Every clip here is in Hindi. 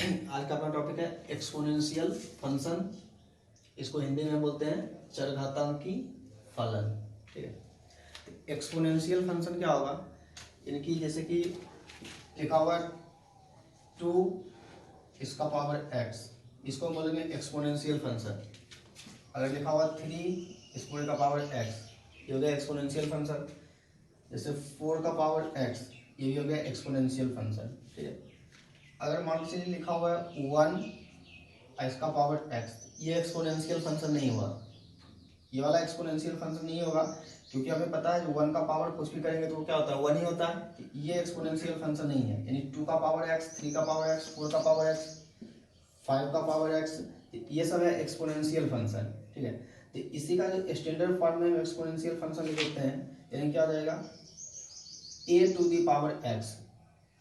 आज का अपना टॉपिक है एक्सपोनेंशियल फंक्शन। इसको हिंदी में बोलते हैं चरघातांकी फलन। ठीक है, एक्सपोनेंशियल फंक्शन क्या होगा? इनकी जैसे कि लिखा हुआ 2 इसका पावर x, इसको हम बोलेंगे एक्सपोनेंशियल फंक्शन। अगर लिखा हुआ 3 इस पूरे का पावर x, ये हो गया एक्सपोनेंशियल फंक्शन। जैसे 4 का पावर x, ये भी हो गया एक्सपोनेंशियल फंक्शन। ठीक है, अगर मान लीजिए लिखा हुआ है 1 इसका पावर x, ये एक्सपोनेंशियल फंक्शन नहीं होगा। ये वाला एक्सपोनेंशियल फंक्शन नहीं होगा क्योंकि हमें पता है 1 का पावर कुछ भी करेंगे तो क्या होता है, 1 ही होता है। ये एक्सपोनेंशियल फंक्शन नहीं है, यानी 2 का पावर x, 3 का पावर x, 4 का पावर x, 5 का पावर x, ये सब है एक्सपोनेंशियल फंक्शन। ठीक है, तो इसी का जो स्टैंडर्ड फॉर्म में एक्सपोनेंशियल फंक्शन लिखते हैं, यानी क्या हो जाएगा a to the power x।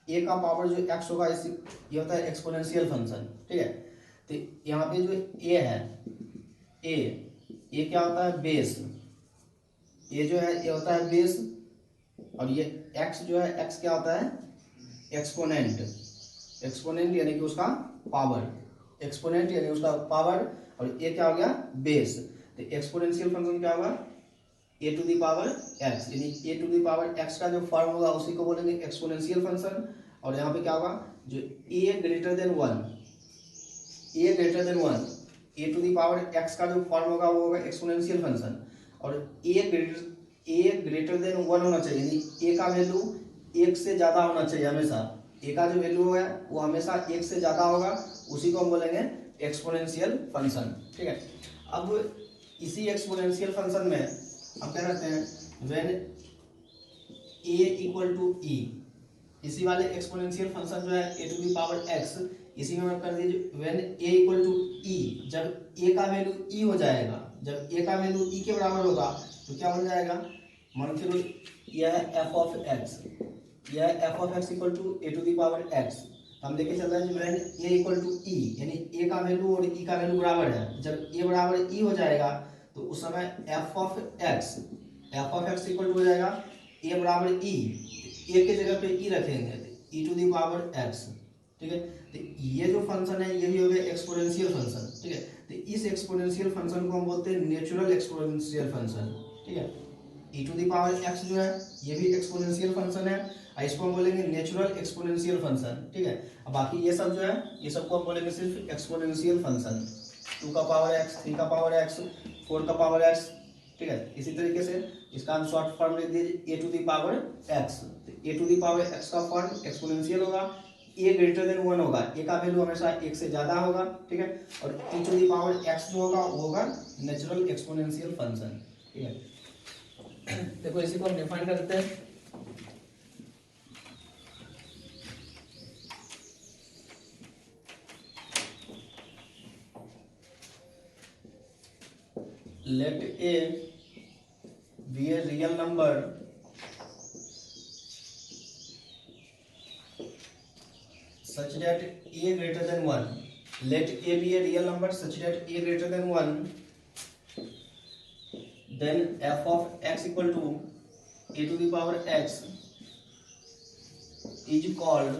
a का पावर जो x होगा इसी ये होता है एक्सपोनेंशियल फंक्शन। ठीक है, तो यहाँ पे जो a है, a क्या होता है, बेस। ये जो है ये होता है बेस, और ये x जो है x क्या होता है, एक्सपोनेंट। एक्सपोनेंट यानी कि उसका पावर, एक्सपोनेंट यानी उसका पावर, और ये क्या हो गया, बेस। तो एक्सपोनेंशियल फंक्शन क्या होगा, a to the power x, यानी a to the power x का जो फॉर्म होगा उसी को बोलेंगे एक्सपोनेंशियल फंक्शन। और यहाँ पे क्या होगा, जो a greater than 1, a greater than 1, a to the power x का जो फॉर्म होगा वो होगा एक्सपोनेंशियल फंक्शन। और a ग्रेटर देन 1 होना चाहिए, यानी a का वैल्यू 1 से ज़्यादा होना चाहिए हमेशा। a का जो वैल्यू है वो हमेशा 1 से ज़्यादा होगा, उसी को हम बोलेंगे एक्सपोनेंशियल फंक्शन। ठीक है, अब इसी एक्सपोनेंशियल फंक्शन में हम क्या करते हैं, when a equal to e, इसी वाले एक्सपोनेंशियल फंक्शन जो है a to the power x, इसी में कर दीजिए when a equal to e, जब a का वैल्यू e हो जाएगा, जब a का वैल्यू e के बराबर होगा तो क्या बन जाएगा, मान के चलो यह है f ऑफ x, यह है f of x equal to a to the power x। हम लेके चल रहे हैं when a equal to e, यानी a का वैल्यू और e का वैल्यू बराबर है। जब a बराबर e हो जाएगा तो उस समय f of x equal to हो जाएगा a बराबर e, a के जगह पे e रखेंगे e to the power x। ठीक है, तो ये जो फंक्शन है ये भी हो गया एक्सपोनेंशियल फंक्शन। ठीक है, तो इस एक्सपोनेंशियल फंक्शन को हम बोलते हैं नेचुरल एक्सपोनेंशियल फंक्शन। ठीक है, e to the power x जो है ये भी एक्सपोनेंशियल फंक्शन है, इसको हम बोलेंगे नेचुरल एक्सपोनेंशियल फंक्शन। ठीक है, अब बाकी ये सब जो है ये सबको हम बोलेंगे सिर्फ एक्सपोनेंशियल फंक्शन। 2 का पावर x, 3 का पावर x, 4 का पावर x। ठीक है, इसी तरीके से इसका हम शॉर्ट फॉर्म लिख दीजिए a to the power x। तो a to the power x का फॉर्म एक्सपोनेंशियल होगा, a ग्रेटर देन 1 होगा, a का वैल्यू हमेशा 1 से ज्यादा होगा। ठीक है, और e to the power x जो होगा वो होगा नेचुरल एक्सपोनेंशियल फंक्शन। ठीक है, देखो इसी को हम डिफाइन कर देते हैं। Let a be a real number such that a greater than 1. Let a be a real number such that a greater than 1. Then f of x equal to a to the power x is called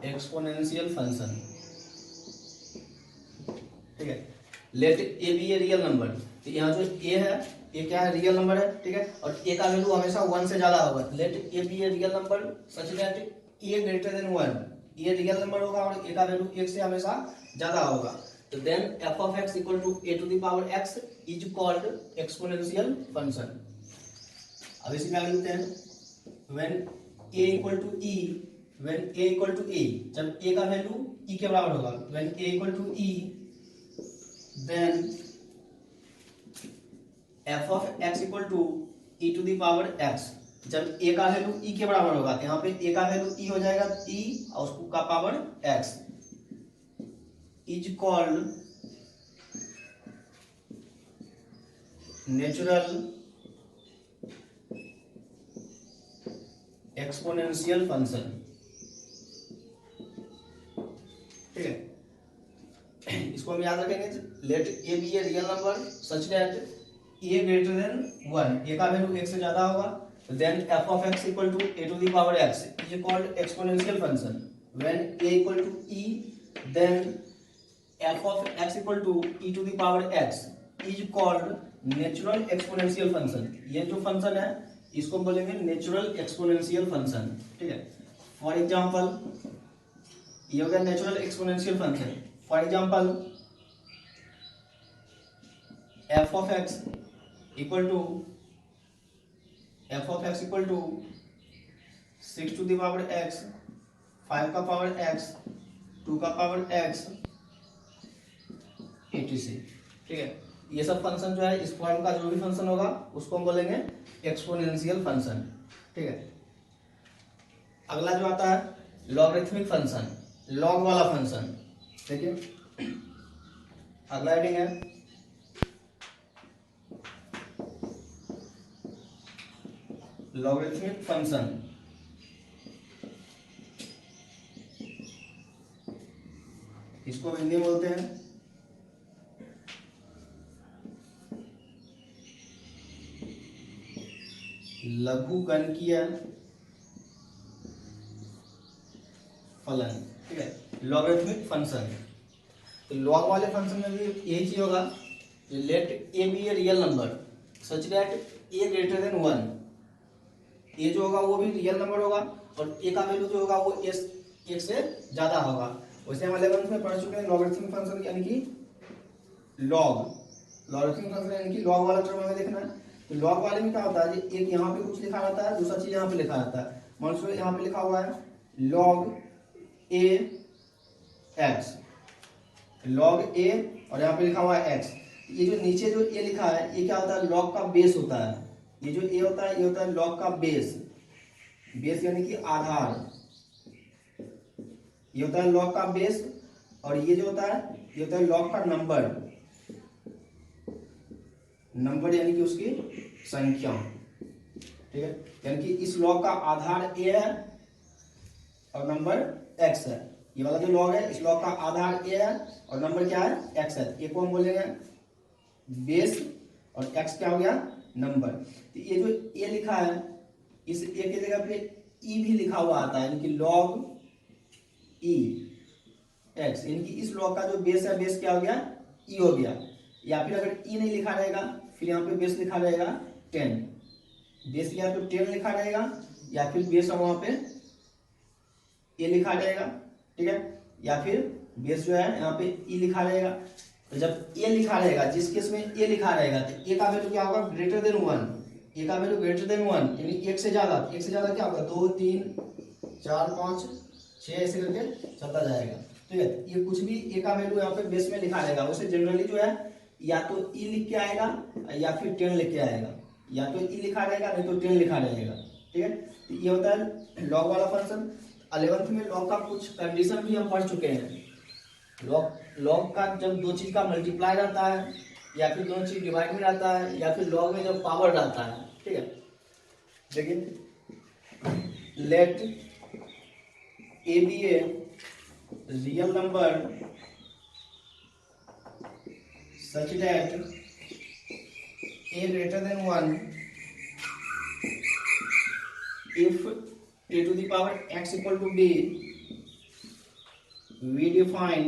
exponential function. ठीक है, let A be a real number, तो यहाँ जो ए है ये क्या है, रियल नंबर है। ठीक है, और ए का वैल्यू हमेशा 1 से ज्यादा होगा। Let A be a real number such that A greater than 1, ये रियल नंबर होगा और ए का वैल्यू 1 से हमेशा ज्यादा होगा। तो then f of x equal to a to the power x is called exponential function. अब इसी में आगे लिखते हैं when a equal to e, when a equal to a, जब ए का वैल्यू ई के बराबर होगा, when a equal to e then f of x equal to e to the power x। जब a का वैल्यू e के बराबर होगा तो यहाँ पे a का वैल्यू e हो जाएगा e और उसका power x is called natural exponential function। ठीक है, इसको हम याद रखेंगे, let A be a real number such that A greater than 1, A का वैल्यू 1 से ज्यादा होगा, then f of x equal to a to the power x is called exponential function. When a equal to e, then f of x equal to e to the power x is called natural exponential function. ये जो फंक्शन है इसको बोलेंगे नेचुरल एक्सपोनेंशियल फंक्शन. ठीक है. फॉर एग्जांपल ये हो गया natural exponential function. For example f of x equal to 6 to the power x, 5 का पावर x, 2 का पावर x etc. ठीक है. ये सब फंक्शन जो है इस फॉर्म का जो भी फंक्शन होगा उसको हम बोलेंगे एक्सपोनेंशियल फंक्शन. ठीक है. अगला जो आता है लॉगरिथमिक फंक्शन, लॉग वाला फंक्शन. देखिए अगला हेडिंग है लॉगरिथमिक फंक्शन. इसको हिंदी में बोलते हैं लघुगणकीय फलन. ठीक है. Logarithmic function. तो लॉग वाले फंक्शन में भी यही चीज होगा. Let A be a real number such that A greater than 1. A जो होगा वो भी रियल नंबर होगा और ए का वैल्यू जो होगा वो एक से ज्यादा होगा. वैसे हम 11th में पढ़ चुके हैं लॉगरिथमिक फंक्शन यानी कि लॉगरिथमिक फंक्शन यानी कि लॉग वाला टर्म हमें देखना है. तो लॉग वाले में क्या होता है, एक यहाँ पे कुछ लिखा रहता है, दूसरा चीज यहाँ पे लिखा रहता है. मान लो यहाँ पे लिखा हुआ है लॉग ए एक्स, लॉग ए और यहाँ पे लिखा हुआ है एक्स. ये जो नीचे जो ए लिखा है ये क्या होता है, लॉग का बेस होता है. ये जो ए होता है ये होता है लॉग का बेस. बेस यानी कि आधार. ये होता है लॉग का बेस और ये जो होता है ये होता है लॉग का नंबर. नंबर यानी कि उसकी संख्या. ठीक है. यानी कि इस लॉग का आधार ए है और नंबर एक्स है. ये वाला जो लॉग है इस लॉग का आधार ए है और नंबर क्या है, एक्स है. ए को हम बोलेंगे बेस और एक्स क्या हो गया, नंबर. तो ये जो ए लिखा है इस ए की जगह पे ई भी लिखा हुआ आता है यानी कि लॉग ई एक्स. यानी कि इस लॉग का जो बेस है बेस क्या हो गया, ई हो गया. या फिर अगर ई नहीं लिखा रहेगा फिर यहाँ पे बेस लिखा रहेगा 10. बेस या तो 10 लिखा रहेगा या फिर बेस वहां पे ए लिखा रहेगा. ठीक है. या फिर बेस जो है यहाँ पे ई लिखा रहेगा. तो जब ए लिखा रहेगा, जिस केस में ए लिखा रहेगा तो ए का वैल्यू क्या होगा, ग्रेटर देन 1. ए का वैल्यू ग्रेटर देन 1 यानी एक से ज्यादा. एक से ज्यादा क्या होगा, 2 3 4 5 6 ऐसे करके चलता जाएगा. ठीक है. ये कुछ भी ए का वैल्यू यहाँ पे बेस में लिखा रहेगा. उसे जनरली जो है या तो ई लिख के आएगा या फिर 10 लिख के आएगा. या तो ई लिखा रहेगा नहीं तो 10 लिखा रहेगा. ठीक है. तो ये होता है लॉग वाला फंक्शन. 11th में लॉग का कुछ कंडीशन भी हम पढ़ चुके हैं. लॉग का जब दो चीज का मल्टीप्लाई रहता है या फिर दोनों चीज डिवाइड में रहता है या फिर लॉग में जब पावर रहता है. ठीक है. देखिए let A be a real number such that a greater than 1 if a to the power x equal to b, we define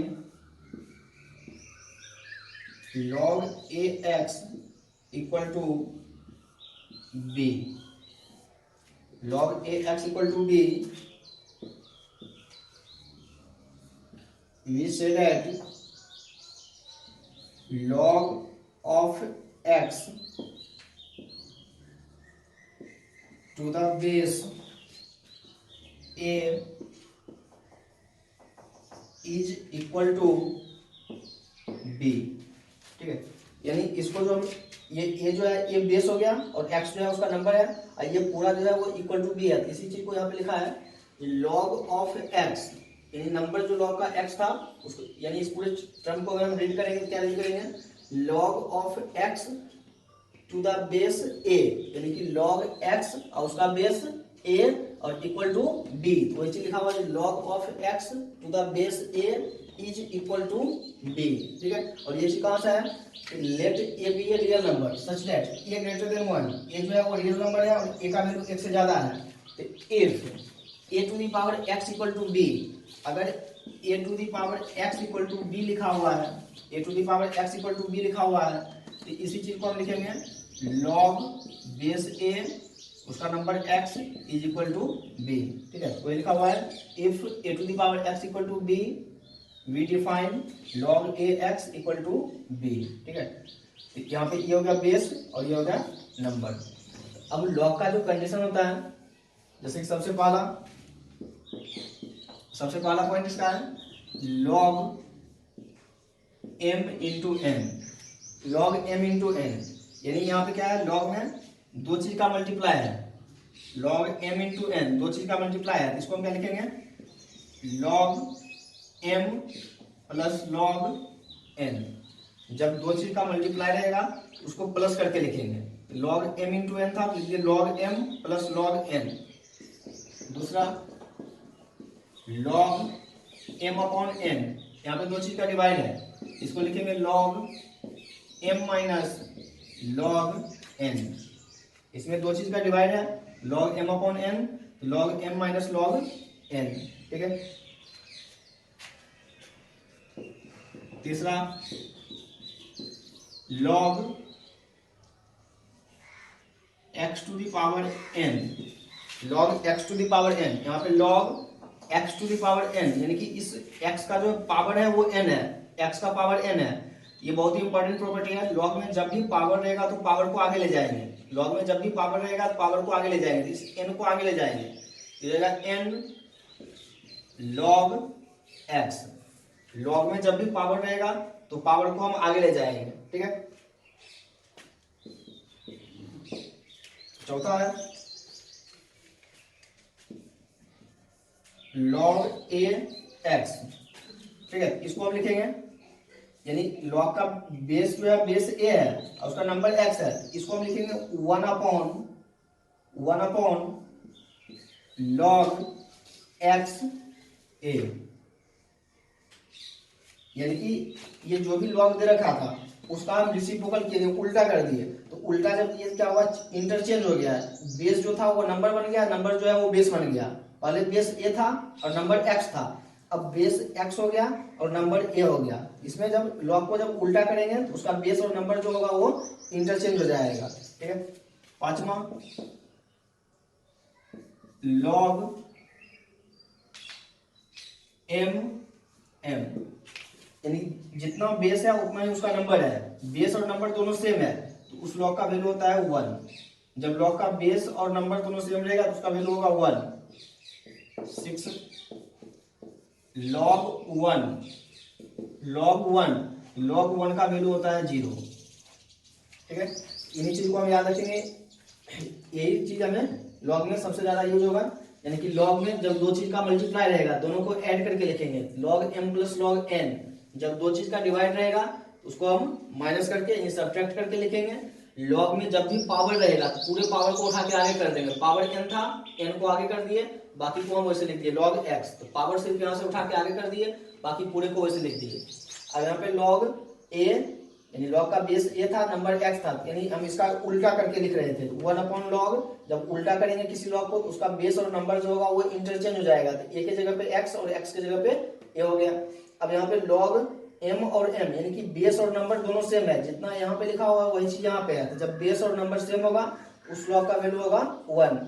log ax equal to b. log ax equal to b, we say that log of x to the base a is equal to b. ठीक है. यानी इसको जो हम ये जो है ये बेस हो गया और x जो है उसका नंबर है और ये पूरा जो है वो इक्वल टू b है. इसी चीज को यहाँ पे लिखा है log of x यानी नंबर जो लॉग का x था उसको यानी इस पूरे टर्म को अगर हम रीड करेंगे क्या रीड करेंगे, log of x to the base a यानी कि log x और उसका बेस a और इक्वल टू b. तो वही चीज लिखा हुआ है log of x to the base a is equal to B, ठीक है। और ये कौन सा है, let A be a real number such that A greater than 1, A जो है वो रियल नंबर है और ए का वैल्यू 1 से ज्यादा है। तो if a to the power x equal to b, अगर a to the power x equal to b लिखा हुआ है, a to the power x equal to b लिखा हुआ है, तो इसी चीज को हम लिखेंगे log बेस ए उसका number x is equal to B, ठीक है। वही लिखा हुआ है if a to the power x equal to b we define log a x equal to B, ठीक है। तो यहाँ पे ये हो गया बेस और ये हो गया नंबर। अब log का जो कंडीशन होता है, जैसे कि सबसे पहला पॉइंट इसका है log m into n, log m into n, यानी यहाँ पे क्या है, log में दो चीज का मल्टीप्लाई है, log m इंटू n दो चीज का मल्टीप्लाई है। इसको हम क्या लिखेंगे, log m plus log n। जब दो चीज का मल्टीप्लाई रहेगा उसको प्लस करके लिखेंगे, log m इंटू n था, लिखिए log m plus log n। दूसरा log m अपॉन n, यहाँ पे दो चीज का डिवाइड है, इसको लिखेंगे log m minus log n। इसमें दो चीज का डिवाइड है, log m upon n, log m minus log n, ठीक है। तीसरा log x to the power n, log x to the power n, यहाँ पे log x to the power n, यानी कि इस x का जो पावर है वो n है, x का पावर n है। ये बहुत ही इंपॉर्टेंट प्रॉपर्टी है, log में जब भी पावर रहेगा तो पावर को आगे ले जाएंगे, log में जब भी पावर रहेगा तो पावर को आगे ले जाएंगे, इस n को आगे ले जाएंगे, ये रहेगा n log x। log में जब भी पावर रहेगा तो पावर को हम आगे ले जाएंगे, ठीक है। चौथा है log a x, ठीक है। इसको हम लिखेंगे, यानी log का बेस जो है बेस a है और उसका नंबर x है, इसको हम लिखेंगे 1 अपॉन log x a, यानी कि ये जो भी log दे रखा था उसका हम रेसिप्रोकल किए, उल्टा कर दिए। तो उल्टा जब ये क्या हुआ, इंटरचेंज हो गया है, बेस जो था वो नंबर बन गया, नंबर जो है वो बेस बन गया। पहले बेस a था और नंबर x था, अब बेस x हो गया और नंबर a हो गया। इसमें जब log को जब उल्टा करेंगे तो उसका बेस और नंबर जो होगा वो इंटरचेंज हो जाएगा, ठीक है। पांचवा log m, यानी जितना बेस है उतना ही उसका नंबर है, बेस और नंबर दोनों सेम है तो उस log का वैल्यू होता है 1। जब log का बेस और नंबर दोनों सेम रहेगा तो उसका वैल्यू होगा 1। 6 log 1 का वैल्यू होता है 0, ठीक है। इन्हीं चीज को हम याद रखेंगे, यही चीज हमें log में सबसे ज्यादा यूज होगा, यानी कि log में जब दो चीज का मल्टीप्लाई रहेगा दोनों को ऐड करके लिखेंगे, log m plus log n। जब दो चीज का डिवाइड रहेगा उसको हम माइनस करके यानी सब्ट्रैक्ट करके लिखेंगे। log में जब भी पावर रहेगा तो पूरे पावर को उठा के आगे कर देंगे, पावर n था n को आगे कर दिए, बाकी को हम वैसे लिख दिए log x, तो पावर सिर्फ यहाँ से उठा के आगे कर दिए, बाकी पूरे को वैसे लिख दिए। अब यहाँ पे log a, यानी log का बेस a था, नंबर x था, यानी हम इसका उल्टा करके लिख रहे थे 1 अपॉन log। जब उल्टा करेंगे किसी log को तो उसका बेस और नंबर जो होगा वो इंटरचेंज हो जाएगा, तो a के जगह पे x और x के जगह पे a हो गया। अब यहाँ पे log m और m, यानी कि बेस और नंबर दोनों सेम है, जितना यहाँ पे लिखा हुआ है वही चीज यहाँ पे है, तो जब बेस और नंबर सेम होगा उस log का वैल्यू होगा 1।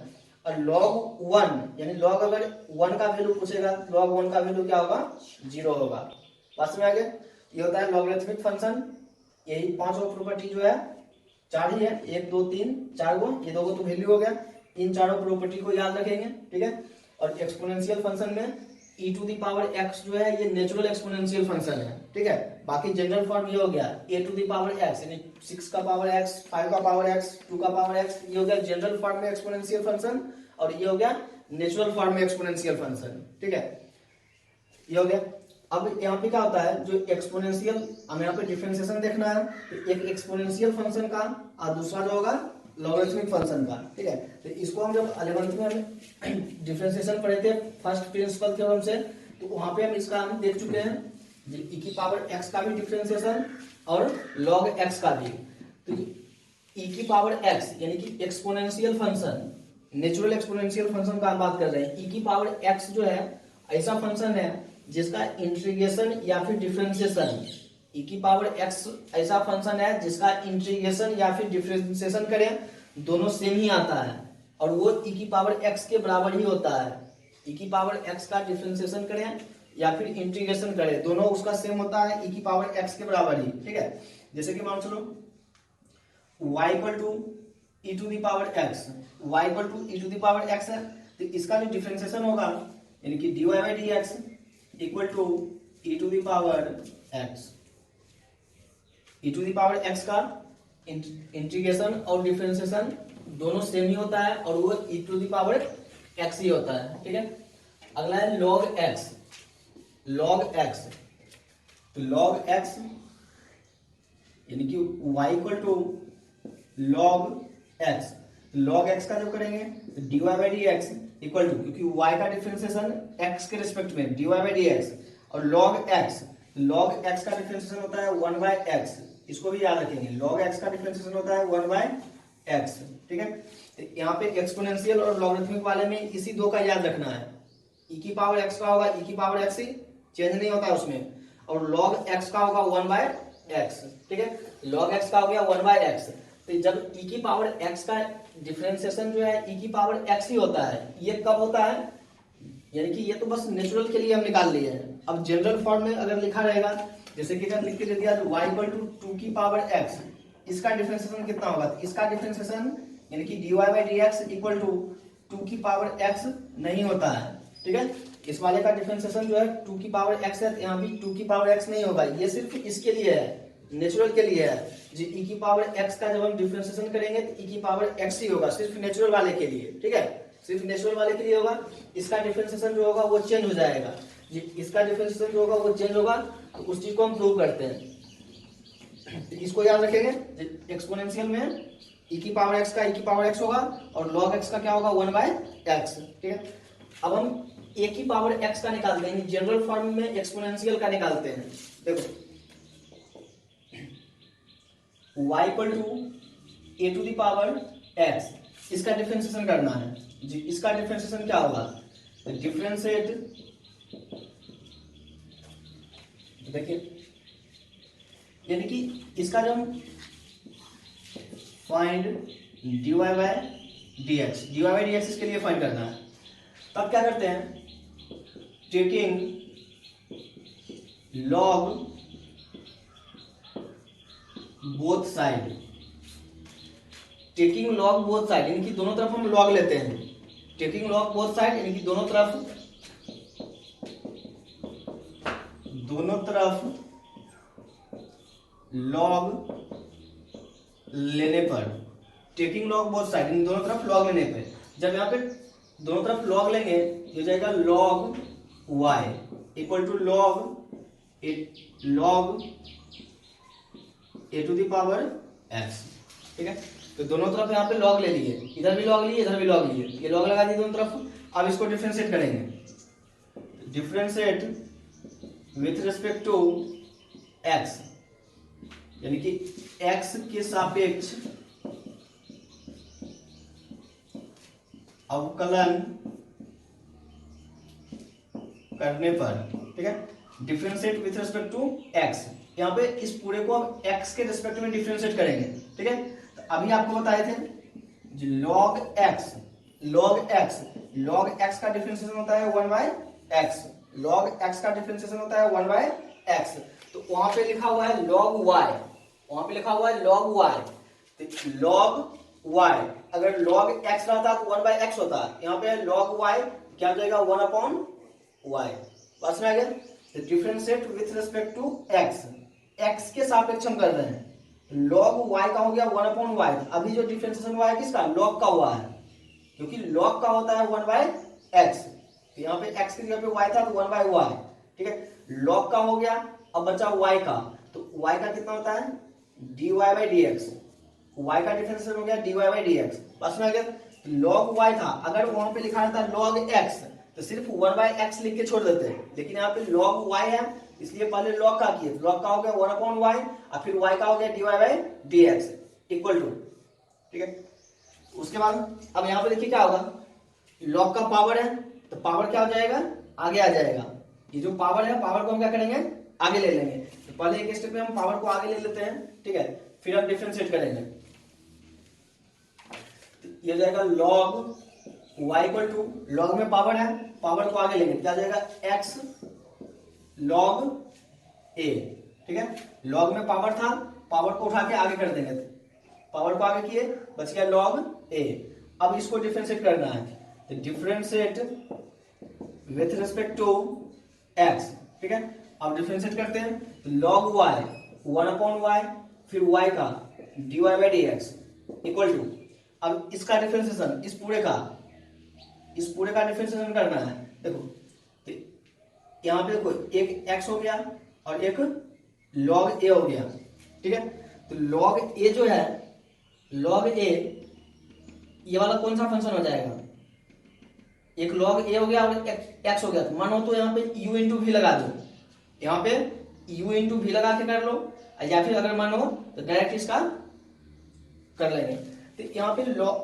और log 1, यानी log अगर 1 का वैल्यू पूछेगा log 1 का वैल्यू क्या होगा, 0 होगा। पास में आगे ये होता है लॉगरिथमिक फंक्शन। यही 5 प्रॉपर्टी जो है, 4 ही है, 1 2 3 4 गो, ये 2 गो तो वैल्यू हो गया। इन चारों प्रॉपर्टी को याद रखेंगे, ठीक है। और एक्सपोनेंशियल फंक्शन में e to the power x जो है ये नेचुरल एक्सपोनेंशियल फंक्शन है, ठीक है। बाकी जनरल फॉर्म ये हो गया a to the power x, यानी 6 का पावर x, 5 का पावर x, 2 का पावर x, ये हो गया जनरल फॉर्म में एक्सपोनेंशियल फंक्शन, और ये हो गया नेचुरल फॉर्म में एक्सपोनेंशियल फंक्शन, ठीक है। ये हो गया। अब यहाँ पे क्या होता है, जो एक्सपोनेंशियल, हमें यहाँ पे डिफरेंशिएशन देखना है, तो एक एक्सपोनेंशियल फंक्शन का और दूसरा जो होगा लॉगरिथमिक फंक्शन का, ठीक है। तो इसको हम जब 11th में हम डिफरेंशिएशन पढ़े थे फर्स्ट प्रिंसिपल थ्योरम से, तो वहां पे हम इसका हम देख चुके हैं ई की पावर एक्स का भी डिफरेंशिएशन और log x का भी। तो ई की पावर एक्स यानी कि exponential function, natural exponential function का हम बात कर रहे हैं। ई की पावर एक्स जो है ऐसा फंक्शन है जिसका इंटीग्रेशन या फिर डिफरेंशिएशन, ई की पावर एक्स ऐसा फंक्शन है जिसका इंटीग्रेशन या फिर डिफरेंशिएशन करें दोनों सेम ही आता है और वो ई की पावर एक्स के बराबर ही होता है। ई की पावर एक्स का डिफरेंशिएशन करें या फिर इंटीग्रेशन करें दोनों उसका सेम होता है, ई की पावर एक्स के बराबर ही। ठीक है, जैसे कि मान चलो y equal to e to the power x, y equal to e to the power x है, तो इसका जो डिफरेंशिएशन होगा यानी कि dy by D x equal to e to the power x. E to the power x का इंटीग्रेशन और डिफरेंशिएशन दोनों सेम ही होता है और वो e to the power x ही होता है। ठीक है, अगला है log x। log x, तो log x यानी कि y equal to log x, log x का जब करेंगे तो dy by D x equal to, क्योंकि y का डिफरेंशिएशन x के रिस्पेक्ट में dy बाई डी एक्स, और log x का डिफरेंशिएशन होता है 1 बाय x, इसको भी याद रखेंगे। log x का डिफरेंशिएशन होता है 1 बाय x। ठीक है, तो यहाँ पे एक्सपोनेंशियल और लॉगरिथमिक वाले में इसी दो का याद रखना है। e की पावर x का होगा e की पावर x ही चेंज नहीं होता है उसमें, और log x का होगा 1 बाय x। ठीक है, log x का हो गया 1 बाय x। तो जब e की पावर x का डिफरेंशिएशन जो है e की पावर x ही होता है, ये कब होता है, यानी कि ये तो बस नेचुरल के लिए हम निकाल लिए हैं। अब जनरल फॉर्म में अगर लिखा रहेगा, जैसे कि अगर लिख के दे दिया तो y इक्वल टू 2 की पावर x, इसका डिफरेंशिएशन कितना होगा, तो इसका डिफरेंशिएशन यानी कि dy by D x equal to 2 की पावर x नहीं होता है। ठीक है, इस वाले का डिफरेंशिएशन जो है 2 की पावर x है, तो यहाँ भी 2 की पावर x नहीं होगा, ये सिर्फ इसके लिए है, नेचुरल के लिए है। जी e की पावर x का जब हम डिफरेंशिएशन करेंगे तो e की पावर x ही होगा, सिर्फ नेचुरल वाले के लिए। ठीक है, सिर्फ नेचुरल वाले के लिए होगा, इसका डिफरेंशिएशन जो होगा वो चेंज हो जाएगा। जी इसका डिफरेंशिएशन जो होगा वो चेंज होगा, तो उस चीज को हम प्रूव करते हैं। तो इसको याद रखेंगे, एक्सपोनेंशियल में e की पावर x का e की पावर x होगा और log x का क्या होगा 1 बाय x। ठीक है, अब हम a की पावर x का निकालते हैं, जनरल फॉर्म में एक्सपोनेंशियल का निकालते हैं। देखो y equal to a to the power x, इसका डिफरेंशिएशन करना है जी। इसका डिफरेंशिएशन क्या होगा, डिफरेंशिएट, देखिए यानी कि इसका जब हम find dy by D x, dy by D x इसके लिए फाइंड करना है, तब क्या करते हैं, taking log both side, taking log both side यानी कि दोनों तरफ हम log लेते हैं। टेकिंग log बोथ साइड यानी कि दोनों तरफ log लेने पर, टेकिंग log बोथ साइड यानी दोनों तरफ log लेने पर, जब यहाँ पे दोनों तरफ log लेंगे तो हो जाएगा log y equal to log a to the power x। ठीक है, तो दोनों तरफ यहाँ पे log ले लिए, इधर भी log लिए इधर भी log लिए, ये log लगा दिए दोनों तरफ। अब इसको डिफरेंशिएट करेंगे, differentiate with respect to x यानी कि x के सापेक्ष अवकलन करने पर। ठीक है, differentiate with respect to x, यहाँ पे इस पूरे को अब x के रिस्पेक्ट में डिफरेंशिएट करेंगे। ठीक है, तो अभी आपको बताए थे log x का डिफरेंशिएशन होता है 1 बाय x, log x का डिफरेंशिएशन होता है 1 बाय x। तो वहां पे लिखा हुआ है log y, वहां पे लिखा हुआ है log y, तो log y अगर log x रहता तो 1 बाय x होता, यहाँ पे log y क्या हो जाएगा 1 अपॉन y। बस में आ गया, differentiate with respect to x के सापेक्ष हम कर रहे हैं, log y का हो गया 1 अपॉन y। अभी जो डिफरेंशिएशन हुआ है किसका, log का हुआ है, क्योंकि log का होता है 1 बाय x, तो यहाँ पे x की जगह पे y था तो 1 बाय y। ठीक है, log का हो गया, अब बचा y का, तो y का कितना होता है dy by D x, y का डिफरेंशिएशन हो गया dy बाई डी एक्स। बस में आ गया, log y था, अगर वहां पे लिखा रहता log x तो सिर्फ 1 बाय x लिख के छोड़ देते हैं, लेकिन यहाँ पे log y है इसलिए पहले लॉग का किए, लॉग का हो गया 1/y और फिर y का हो गया dy/dx इक्वल टू, ठीक है। उसके बाद अब यहाँ पे देखिए क्या होगा, लॉग का पावर है तो पावर क्या हो जाएगा, आगे आ जाएगा। ये जो पावर है, पावर को हम क्या करेंगे, आगे ले लेंगे। तो पहले एक स्टेप में हम पावर को आगे ले लेते हैं, ठीक है, फिर हम डिफरेंशिएट करेंगे। ये जाएगा log y equal to, log में पावर है, पावर को आगे लेंगे, क्या जाएगा x लॉग a, ठीक है। लॉग में पावर था, पावर को उठा के आगे कर देंगे, पावर को आगे किए, बच गया लॉग a। अब इसको डिफरेंशिएट करना है, तो differentiate with respect to x, ठीक है। अब डिफरेंशिएट करते हैं, तो लॉग y 1/y फिर y का dy/dx इक्वल टू, अब इसका डिफरेंशिएशन, इस पूरे का डिफरेंशिएशन करना है। देखो तो यहाँ पे देखो, एक x हो गया और एक log a हो गया, ठीक है। तो log a जो है, log a ये वाला कौन सा फंक्शन हो जाएगा, एक log a हो गया और एक x हो गया। तो मानो तो यहाँ पे u इंटू भी लगा दो, यहाँ पे u इंटू भी लगा के कर लो, या फिर अगर मानो तो डायरेक्ट इसका कर लेंगे। तो यहाँ पे log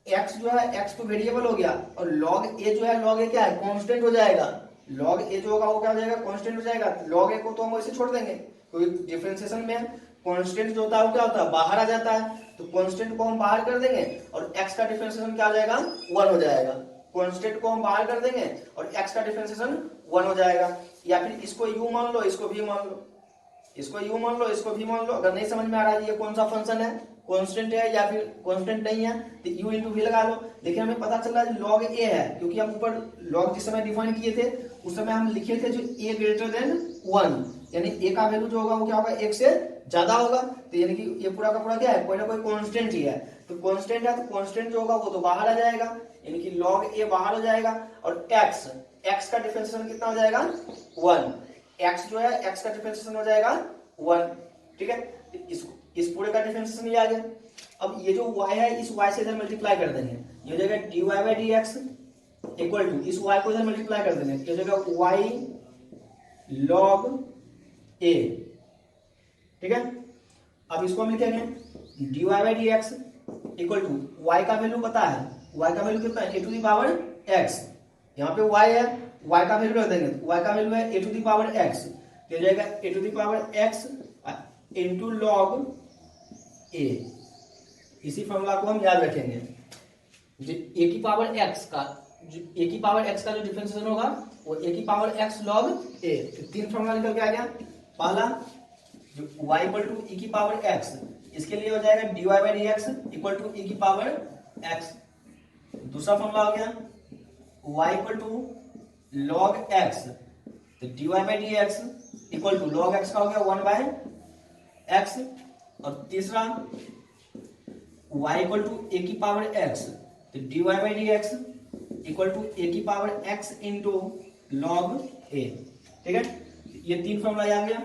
x जो है, x तो वेरिएबल हो गया, और log a जो है, log a क्या है, कांस्टेंट हो जाएगा। log a जो होगा वो क्या हो जाएगा, कांस्टेंट हो जाएगा। log a को तो हम वैसे छोड़ देंगे, क्योंकि डिफरेंशिएशन में कांस्टेंट जो होता है वो क्या होता है, बाहर आ जाता है। तो कांस्टेंट को हम बाहर कर देंगे और x का डिफरेंशिएशन क्या हो जाएगा, 1 हो जाएगा। कांस्टेंट को हम बाहर कर देंगे और x का डिफरेंशिएशन 1 हो जाएगा। या फिर इसको u मान लो, इसको v मान लो, इसको u मान लो, इसको v मान लो। अगर नहीं समझ में आ रहा है ये कौन सा फंक्शन है, कांस्टेंट है या फिर कांस्टेंट नहीं है, तो u इंटू वी लगा लो। लेकिन हमें पता चल रहा है log a है, क्योंकि हम ऊपर log जिस समय डिफाइन किए थे उस समय हम लिखे थे जो a ग्रेटर देन 1, यानी a का वैल्यू जो होगा वो क्या होगा, 1 से ज्यादा होगा। तो यानी कि ये पूरा का पूरा क्या है, कोई ना कोई कांस्टेंट ही है। तो कांस्टेंट है, तो कांस्टेंट जो होगा वो तो बाहर आ जाएगा, यानी कि log a बाहर हो जाएगा। और x का डिफरेंशिएशन कितना हो जाएगा, 1। x जो है, x का डिफरेंशिएशन हो जाएगा 1, ठीक है। इस पूरे का डिफरेंशिएशन ये आ गया। अब ये जो y है, इस y से इधर मल्टीप्लाई कर देंगे, ये हो जाएगा dy/dx इक्वल टू, इस y को इधर मल्टीप्लाई कर देंगे, ये हो जाएगा y log a, ठीक है। अब इसको हम लिखेंगे dy/dx इक्वल टू, y का वैल्यू पता है, y का वैल्यू कितना है, a to the power x। यहाँ पे y है, y का वैल्यू रख देंगे, y का वैल्यू है a to the power x, तो हो जाएगा a to the power x into log a। इसी फॉर्मूला को हम याद रखेंगे। जो a की पावर x का, जो a की पावर x का जो डिफरेंशिएशन होगा वो a की पावर x log a। तो 3 फॉर्मूला निकल के आ गया। पहला जो y इक्वल टू e की पावर x, इसके लिए हो जाएगा dy/dx इक्वल टू e की पावर x। दूसरा फॉर्मूला हो गया y equal to log x, तो dy/dx equal to log x का हो गया 1/x। और तीसरा y इक्वल टू a की पावर x, तो dy/dx इक्वल टू a की power x into log a, ठीक है। ये 3 फॉर्मूला आ गया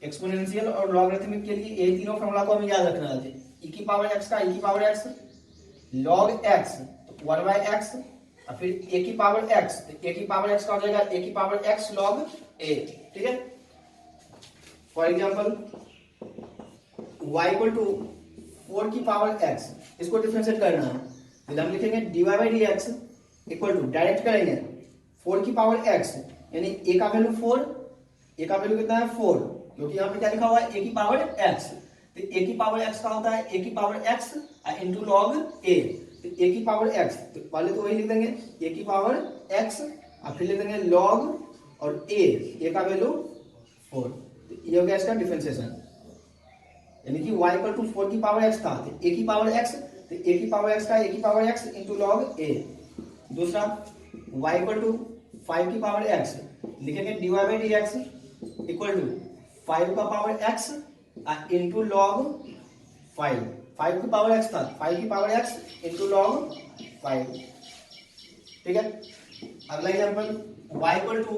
एक्सपोनेंशियल और लॉगरिथमिक के लिए। ये तीनों फॉर्मूला को हमें याद रखना है। e की पावर x का e की power x, log x 1/x, और फिर a की पावर x, तो a की पावर x का हो जाएगा a की पावर x log a, ठीक है। For example y equal to 4 की पावर x, इसको डिफरेंशिएट करना है, तो हम लिखेंगे dy/dx इक्वल टू, डायरेक्ट करेंगे 4 की पावर x, यानी a का वैल्यू 4, a का वैल्यू कितना है 4, क्योंकि यहाँ पे क्या लिखा हुआ है a की पावर x। तो a की पावर x का होता है a की power x into log a। तो a की पावर x, तो पहले तो वही लिख देंगे a की पावर x और फिर लिख देंगे log और a का वैल्यू 4। तो ये हो गया इसका डिफरेंशिएशन, यानी कि y इक्वल टू 4 की पावर x था, तो a की पावर x, तो a की पावर x का a की power x into log a। दूसरा y इक्वल टू 5 की पावर x, लिखेंगे dy/dx इक्वल टू 5 का पावर x इंटू log 5। 5 की पावर x था, 5 की पावर x इंटू log 5, ठीक है। अगला example y equal to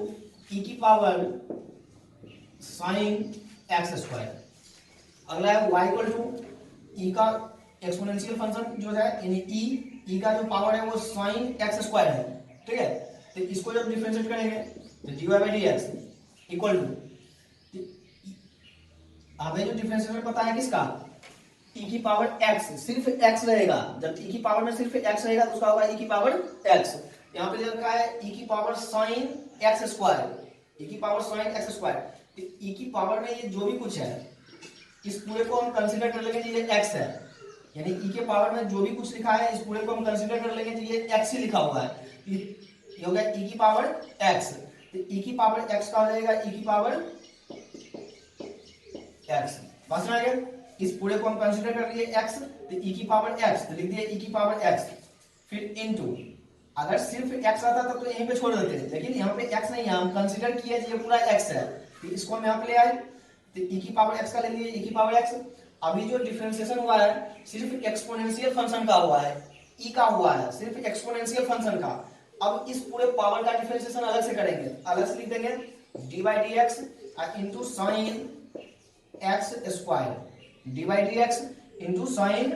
e की पावर sin x²। अगला है y इक्वल टू e का एक्सपोनेंशियल फंक्शन जो है, यानी e का जो पावर है वो sin x² है, ठीक है। तो इसको जब डिफरेंशिएट करेंगे तो dy/dx इक्वल टू हमें जो डिफरेंशिएशन पता है किसका, e की पावर x, सिर्फ x रहेगा। जब e की पावर में सिर्फ x रहेगा तो उसका होगा e की पावर x। यहाँ पे लिखा है e की power sign x square, e की पावर साइन x स्क्वायर। तो e की पावर में ये जो भी कुछ है इस पूरे को हम कंसीडर कर लेंगे ये x है, यानी e के पावर में जो भी कुछ लिखा है इस पूरे को हम कंसीडर कर लेंगे तो ये x ही लिखा हुआ है। ये हो गया e की पावर x। तो e की पावर x का हो जाएगा e की पावर x। समझ में आ गया? इस पूरे को हम कंसीडर कर लिए x, तो e की पावर x, तो लिख दिए e की पावर x। फिर इनटू, अगर सिर्फ x आता था तो यहीं पे छोड़ देते, लेकिन यहाँ पे x नहीं है, हम कंसीडर किए ये पूरा x है, तो इसको हम यहाँ पे ले आए, तो e की पावर x का ले लिए e की पावर x। अभी जो डिफरेंशिएशन हुआ है सिर्फ एक्सपोनेंशियल फंक्शन का हुआ है, e का हुआ है सिर्फ एक्सपोनेंशियल फंक्शन का। अब इस पूरे पावर का डिफरेंशिएशन अलग से करेंगे, अलग से लिख देंगे d by D x into sine x square, d by D x into sine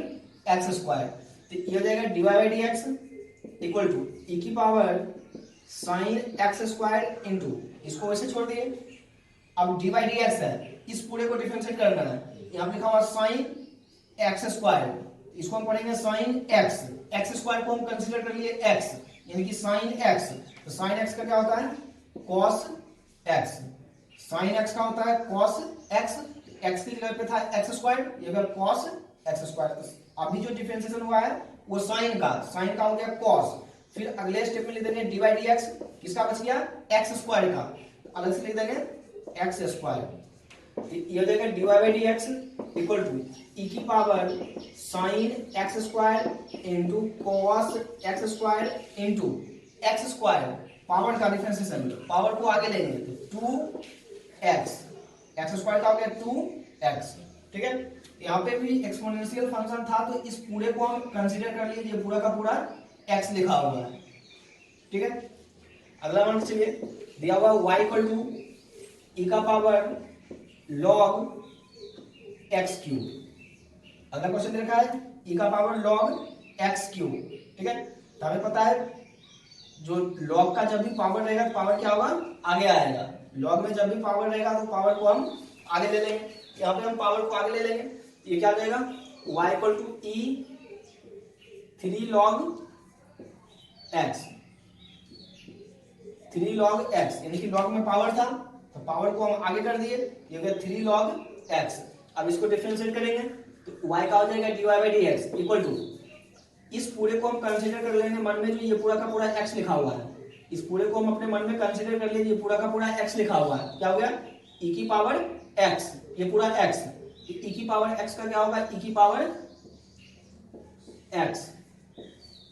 x square. तो ये हो जाएगा d y by D x equal to e की power sine x square into, इसको वैसे छोड़ दिए। अब डी बाई डी एक्स है, इस पूरे को डिफरेंशिएट करना है, यहाँ पे लिखा हुआ साइन एक्स स्क्वायर, इसको हम पढ़ेंगे साइन एक्स, एक्स स्क्वायर को हम कंसीडर कर लिए एक्स, यानी कि साइन एक्स। तो साइन एक्स का क्या होता है कॉस एक्स, साइन एक्स का होता है कॉस एक्स, एक्स की जगह पे था एक्स स्क्वायर, ये अगर कॉस एक्स स्क्वायर। अभी जो डिफरेंशिएशन हुआ है वो साइन का हो गया कॉस। फिर अगले स्टेप में लिख देंगे डी बाई डी एक्स, किसका बच गया एक्स स्क्वायर का, अलग से लिख देंगे एक्स स्क्वायर। ये हो जाएगा d y by D x equal to e की power sine x square into cos x square into x square, power का डिफरेंशिएशन, पावर को आगे लेंगे तो 2x, एक्स स्क्वायर का हो गया 2x। ठीक है, यहाँ पे भी एक्सपोनेंशियल फंक्शन था तो इस पूरे को हम कंसीडर कर लिए, ये पूरा का पूरा x लिखा हुआ है। ठीक है, अगला वन चलिए, दिया हुआ y इक्वल टू ई का पावर log x क्यूब। अगला क्वेश्चन दे रखा है ई का पावर log x क्यूब। ठीक है, तो हमें पता है जो log का जब भी पावर रहेगा तो पावर क्या होगा आगे आएगा, log में जब भी पावर रहेगा तो पावर को हम आगे ले लेंगे, यहाँ पे हम पावर को आगे ले लेंगे, ये क्या हो जाएगा y equal to e 3 log x, 3 log x, यानी कि log में पावर था तो पावर को हम आगे कर दिए, ये हो गया 3 log x। अब इसको डिफरेंशिएट करेंगे तो y का हो जाएगा dy by D x equal to, इस पूरे को हम कंसीडर कर लेंगे मन में जो ये पूरा का पूरा x लिखा हुआ है, इस पूरे को हम अपने मन में कंसीडर कर लीजिए, पूरा का पूरा x लिखा हुआ है, क्या हो गया e की पावर x, ये पूरा x, e की पावर x का क्या होगा e की पावर x,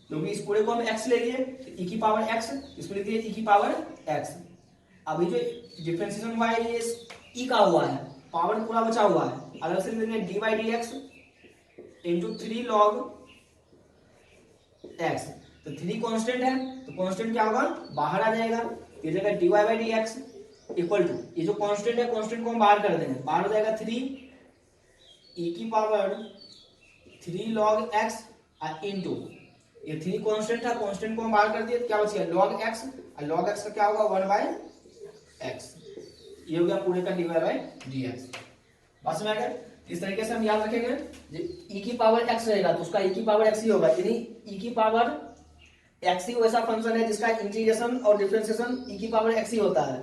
क्योंकि इस पूरे को हम x ले लिए e की पावर x, इसको लिख दिए e की पावर x। अभी जो डिफरेंशिएशन हुआ है ये e का हुआ है, पावर पूरा बचा हुआ है, अलग से लिख देंगे d by D x into 3 log x। तो 3 कांस्टेंट है तो कांस्टेंट क्या होगा बाहर आ जाएगा, ये जगह dy by D x equal to, ये जो कांस्टेंट है कांस्टेंट को हम बाहर कर देंगे, बाहर हो जाएगा 3 e की पावर 3 log x इंटू, ये 3 कांस्टेंट था, कांस्टेंट को हम बाहर कर दिए तो क्या बच गया log x, और log x का क्या होगा 1 बाई x। ये हो गया पूरे का dy बाई डी एक्स। बस में अगर इस तरीके से हम याद रखेंगे e की पावर x रहेगा तो उसका e की पावर x ही होगा, यानी e की पावर x ही वैसा फंक्शन है जिसका इंटीग्रेशन और डिफरेंशिएशन e की पावर x ही होता है।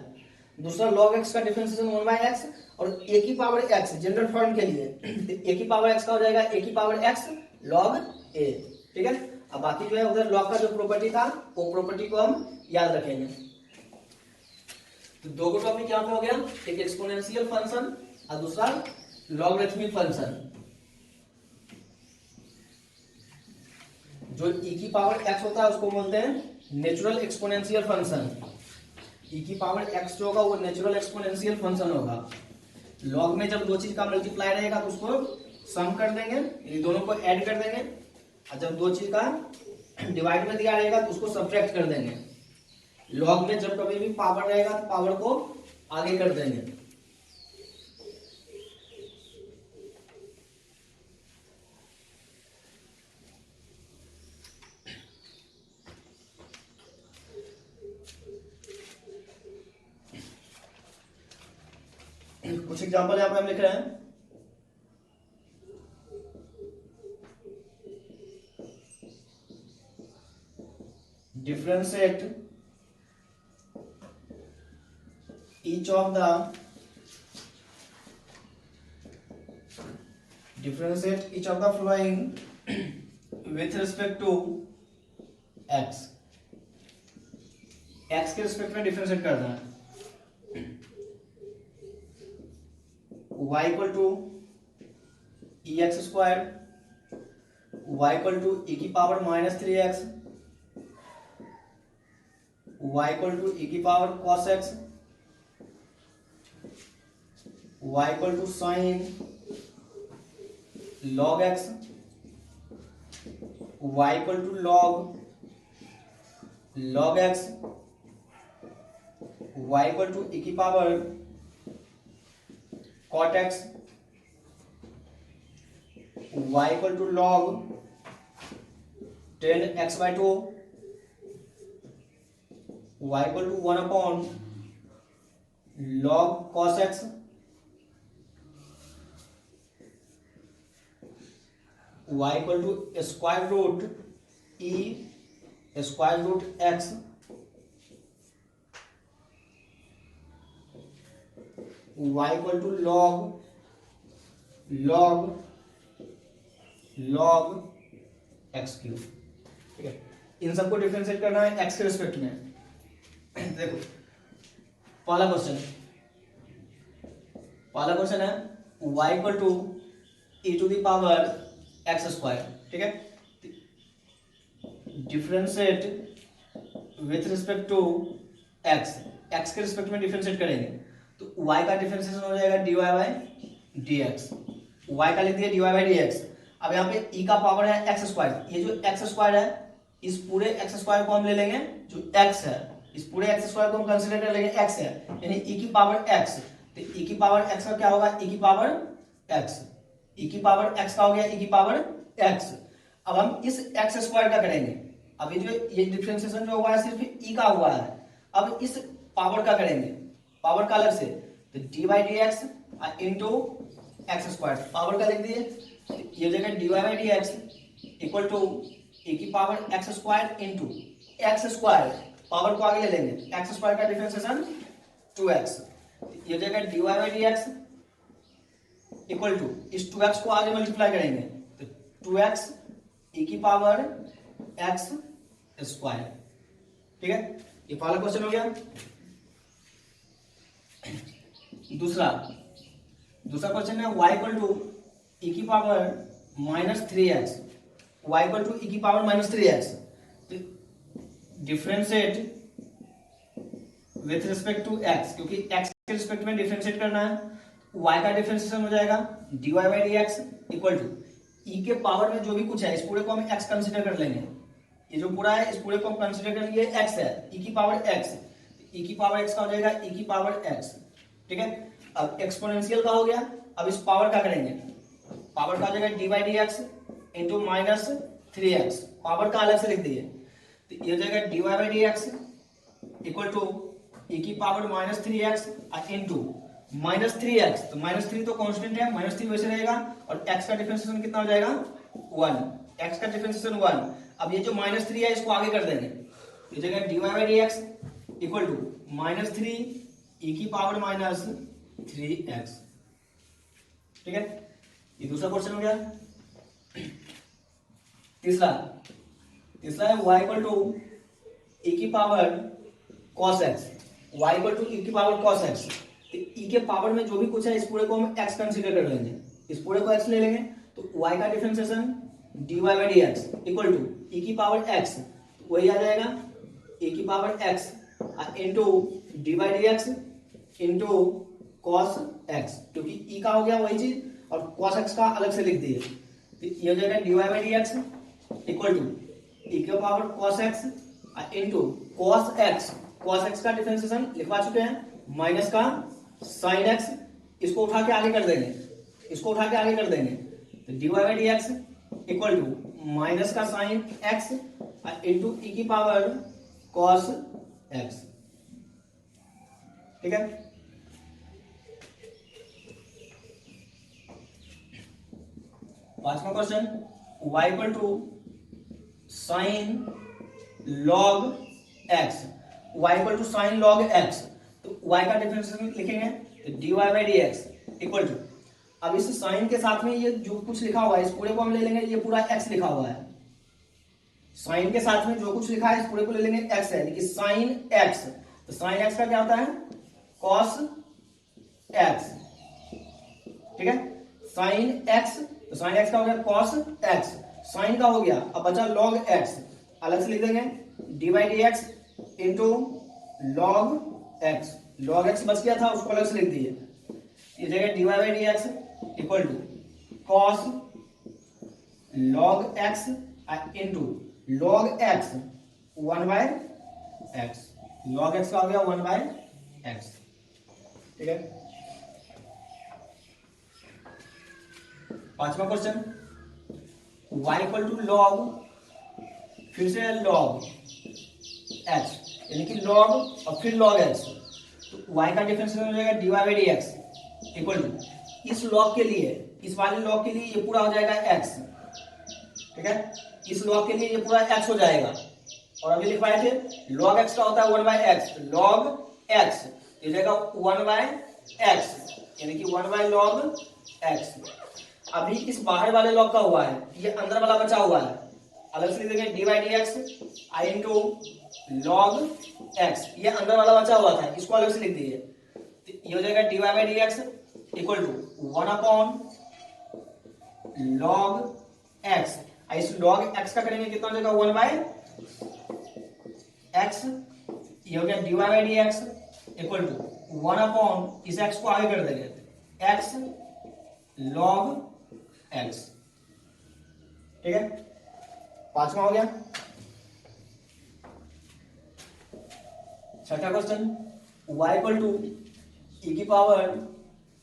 दूसरा log x का डिफरेंशिएशन 1 बाई x, और a की पावर x जनरल फॉर्म के लिए a की पावर x का हो जाएगा a की पावर x log a। ठीक है, अब बाकी जो है उधर log का जो प्रॉपर्टी था वो प्रॉपर्टी को हम याद रखेंगे। तो दो टॉपिक यहाँ पे हो गया, एक एक्सपोनेंशियल फंक्शन और दूसरा लॉगरिथमिक फंक्शन। जो e की पावर x होता है उसको बोलते हैं नेचुरल एक्सपोनेंशियल फंक्शन, e की पावर x जो होगा वो नेचुरल एक्सपोनेंशियल फंक्शन होगा। लॉग में जब दो चीज का मल्टीप्लाई रहेगा तो उसको सम कर देंगे, ये दोनों को ऐड कर देंगे, और जब दो चीज का डिवाइड में दिया रहेगा तो उसको सब्ट्रैक्ट कर देंगे। लॉग में जब कभी भी पावर रहेगा तो पावर को आगे कर देंगे। कुछ एग्जांपल यहाँ पे हम लिख रहे हैं, differentiate each of the following with respect to x के रिस्पेक्ट में डिफरेंशिएट करना है। y equal to e x square, y equal to e की power -3x, y equal to e की power cos x, y equal to sin log x, y equal to log x, y equal to e की power cot x, y equal to log 10x/2, y equal to 1 log cos x, y equal to square root e square root x, y equal to log x cube. ठीक है, इन सबको डिफरेंशिएट करना है x के रिस्पेक्ट में। देखो पहला क्वेश्चन है y equal to e to the power x square. ठीक है, differentiate with respect to x के रिस्पेक्ट में डिफरेंशिएट करेंगे तो y का डिफरेंशिएशन हो जाएगा dy बाई dx, y का लिख दिया dy बाई dx। अब यहाँ पे e का पावर है x स्क्वायर, ये जो x स्क्वायर है इस पूरे x स्क्वायर को हम ले लेंगे, जो x है इस पूरे x स्क्वायर को हम कंसीडर कर लेंगे, x है यानी e की पावर x, तो e की पावर x का क्या होगा e की पावर x, e की पावर x का हो गया e की पावर x। अब हम इस x स्क्वायर का करेंगे, अब ये डिफरेंशिएशन जो हुआ है सिर्फ e का हुआ है, अब इस पावर का करेंगे, पावर का अलग से, तो dy by dx into x square, power का लिख दिए, ये हो जाएगा dy by dx equal to e की power x square into x square, power को आगे ले लेंगे, एक्स स्क्वायर का डिफरेंशिएशन 2x, ये हो जाएगा dy by dx equal to इस 2x को आगे मल्टीप्लाई करेंगे तो 2x e की पावर x स्क्वायर। ठीक है, ये पहला क्वेश्चन हो गया। दूसरा क्वेश्चन है y इक्वल टू e की power -3x, y equal to e की power -3x, differentiate with respect to x, क्योंकि x के रिस्पेक्ट में डिफरेंशिएट करना है, y का डिफरेंशिएशन हो जाएगा dy by dx equal to e के पावर में जो भी कुछ है इस पूरे को हम x कंसीडर कर लेंगे, ये जो पूरा है इस पूरे को हम कंसीडर कर लिए x है, e की पावर x, e की पावर x का हो जाएगा e की पावर x। ठीक है, अब एक्सपोनेंशियल का हो गया, अब इस पावर का करेंगे, पावर का आ जाएगा d by D x into -3x, power का अलग से लिख दिए, तो ये हो जाएगा d y by D x equal to e की पावर -3x इंटू -3x, तो -3 तो कांस्टेंट है, -3 वैसे रहेगा, और x का डिफरेंशिएशन कितना हो जाएगा 1, x का डिफरेंशिएशन 1। अब ये जो -3 है इसको आगे कर देंगे, ये जगह dy by dx equal to -3 e की पावर -3x। ठीक है, ये दूसरा क्वेश्चन हो गया। तीसरा है y इक्वल टू e की power cos x, y equal to e की पावर cos x, तो e के पावर में जो भी कुछ है इस पूरे को हम x कंसीडर कर लेंगे, इस पूरे को x ले लेंगे, तो y का differentiation dy by dx equal to e की पावर x, वही आ जाएगा e की power x into d by D x into cos x, क्योंकि e का हो गया वही चीज और cos x का अलग से लिख दिए, तो ये हो जाएगा dy by D x equal to e के power cos x into cos x का डिफरेंशिएशन लिखवा चुके हैं, माइनस का sin x, इसको उठा के आगे कर देंगे, तो dy by D x equal to minus का sin x इंटू e की पावर cos x। ठीक है, पांचवा question y equal to sin log x, y equal to sin log x, तो y का डिफरेंशिएशन लिखेंगे तो dy by D x equal to, अब इस साइन के साथ में ये जो कुछ लिखा हुआ है इस पूरे को हम ले लेंगे, ये पूरा x लिखा हुआ है, साइन के साथ में जो कुछ लिखा है इस पूरे को ले लेंगे x है, लेकिन साइन x, तो साइन x का क्या होता है cos x, ठीक है, साइन x, तो साइन x का हो गया cos x, साइन का हो गया, अब बचा log x, अलग से लिख देंगे d by D x into log x, log x बच गया था उसको अलग से लिख दिए, ये जगह d y by D x equal to cos log x into log x 1 by x, log x का हो गया 1 बाय एक्स, ठीक है। पांचवा question, y equal to log, फिर से लॉग x, यानी कि लॉग और फिर लॉग x, तो y का डिफरेंशियल हो जाएगा dy by D x equal to, इस लॉग के लिए, इस वाले लॉग के लिए ये पूरा हो जाएगा x, ठीक है, इस लॉग के लिए ये पूरा x हो जाएगा, और अभी लिखवाए थे लॉग x का होता है 1 बाय एक्स, लॉग x ये जाएगा 1 बाय एक्स, यानी कि 1 बाय लॉग x, अभी इस बाहर वाले लॉग का हुआ है, ये अंदर वाला बचा हुआ है, अलग से लिख देंगे d by D x I into log x, ये अंदर वाला बचा हुआ था, इसको अलग से लिख दिए, तो ये हो जाएगा d y by D x equal to 1 upon log x, इस लॉग एक्स का करेंगे कितना हो जाएगा 1 बाय एक्स, ये हो गया d y by D x equal to 1 upon, इस एक्स को आगे कर देंगे एक्स लॉग एक्स, ठीक है। पांचवा हो गया। छठा question, y equal to e की power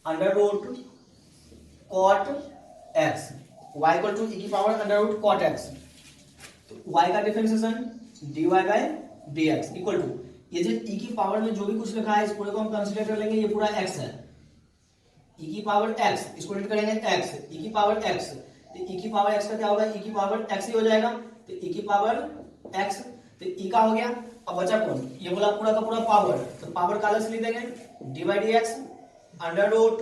under root cot x, y equal to e की power under root cot x, तो y का differentiation dy by dx equal to, ये जो e की पावर में जो भी कुछ लिखा है इस पूरे को हम कंसीडर कर लेंगे, ये पूरा x है, e की पावर x, इसको लिख करेंगे x, e की पावर x, तो e की पावर x का क्या होगा, e की पावर x ही हो जाएगा, तो e की पावर x, तो e का हो गया, अब बचा कौन, ये बोला पूरा का पूरा पावर, तो पावर का अलग से लिख देंगे d by D x under root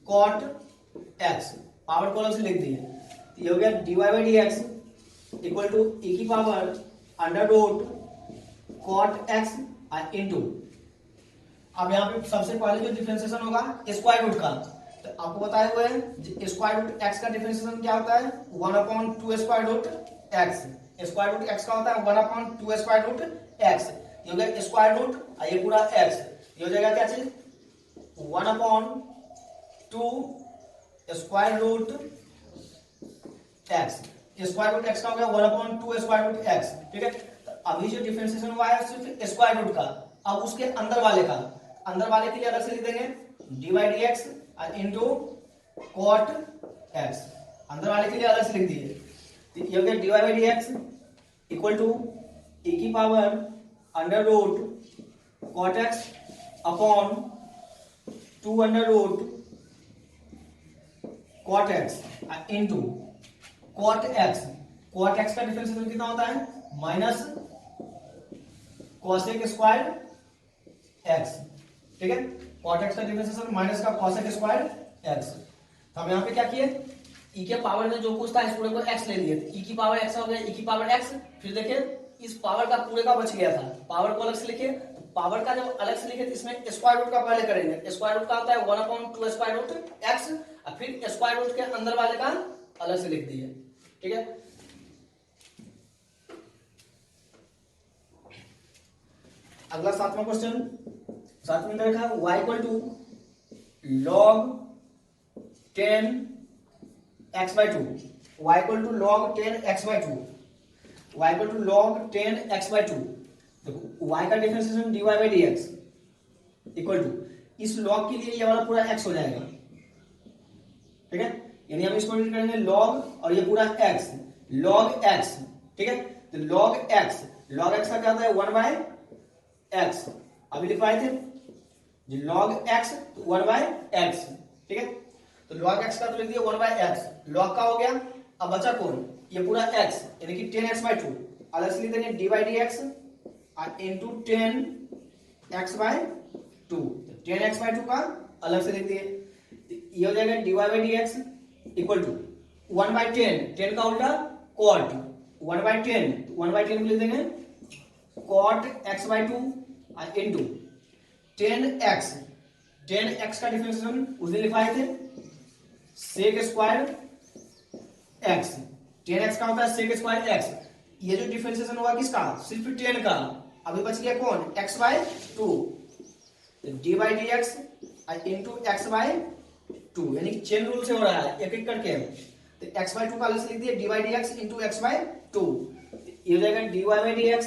cot x, power को अलग से लिख दिए, तो ये हो गया d y by D x equal to e की power under root cot x into, अब यहाँ पे सबसे पहले जो डिफरेंशिएशन होगा स्क्वायर रूट का, तो आपको बताया हुआ है स्क्वायर रूट x का डिफरेंशिएशन क्या होता है 1 upon 2 square root x, square root x का होता है 1 अपॉन 2 स्क्वायर रूट x, ये हो गया स्क्वायर रूट, ये पूरा x, ये हो जाएगा क्या चीज 1 upon 2 square root x, square root x का हो गया 1 अपॉन 2 स्क्वायर रूट x, ठीक है। तो अभी जो डिफरेंशिएशन हुआ है सिर्फ स्क्वायर रूट का, अब उसके अंदर वाले का, अंदर वाले के लिए अलग से लिख देंगे d by D x into cot x, अंदर वाले के लिए अलग से लिख दिए, तो ये हो गया d y by D x equal to e की power under root cot x upon 2 under root cot x into cot x, cot x का डिफरेंशिएशन कितना होता है माइनस कॉसेक स्क्वायर एक्स, ठीक है, कॉट एक्स का डिफरेंशिएशन माइनस का कॉसेक स्क्वायर एक्स, तो हम यहाँ पे क्या किए e के पावर में जो कुछ था इस पूरे को x ले लिए, e की पावर x हो गया e की पावर x, फिर देखिए इस पावर का पूरे का बच गया था, पावर को अलग से लिखे, तो पावर का जब अलग से लिखे तो इसमें स्क्वायर रूट का पहले करेंगे, स्क्वायर रूट का होता है 1 अपॉन 2 स्क्वायर रूट x, और फिर स्क्वायर रूट के अंदर वाले का अलग से लिख दिए, ठीक है। अगला सातवां क्वेश्चन, सातवें में लिखा y equal to log 10 x by 2, y equal to log 10 x by 2, y equal to log 10 x by 2, देखो y का differentiation dy by dx equal to, इस log के लिए ये वाला पूरा x हो जाएगा, ठीक है, यानी हम इसको लिख करेंगे log और ये पूरा x, log x, ठीक है, तो log x, log x का क्या होता है 1 by x, अभी लिखवाए थे जो log x तो 1 by x, ठीक है, तो log x का तो लिख दिया 1 by x, log का हो गया, अब बचा कौन, ये पूरा x यानी कि 10x by 2, अलग से लिख देंगे d by D x into 10x/2। 10x/2 का अलग से लिख दिए, ये हो जाएगा dy/dx इक्वल टू 1/10, 10 का उल्टा cot 1/10, 1/10 को लिख देंगे cot x/2 into 10x, 10x का डिफरेंशिएशन उस दिन लिखवाए थे sec स्क्वायर x, 10x का होता है sec स्क्वायर x। ये जो डिफरेंशिएशन होगा किसका, सिर्फ 10 का, अभी बच गया कौन, x/2, dy/dx इंटू x/2, यानी चेन रूल से हो रहा है एक एक करके। तो x/2 का अलग से लिख दिया dy/dx इंटू x/2, ये हो जाएगा dy/dx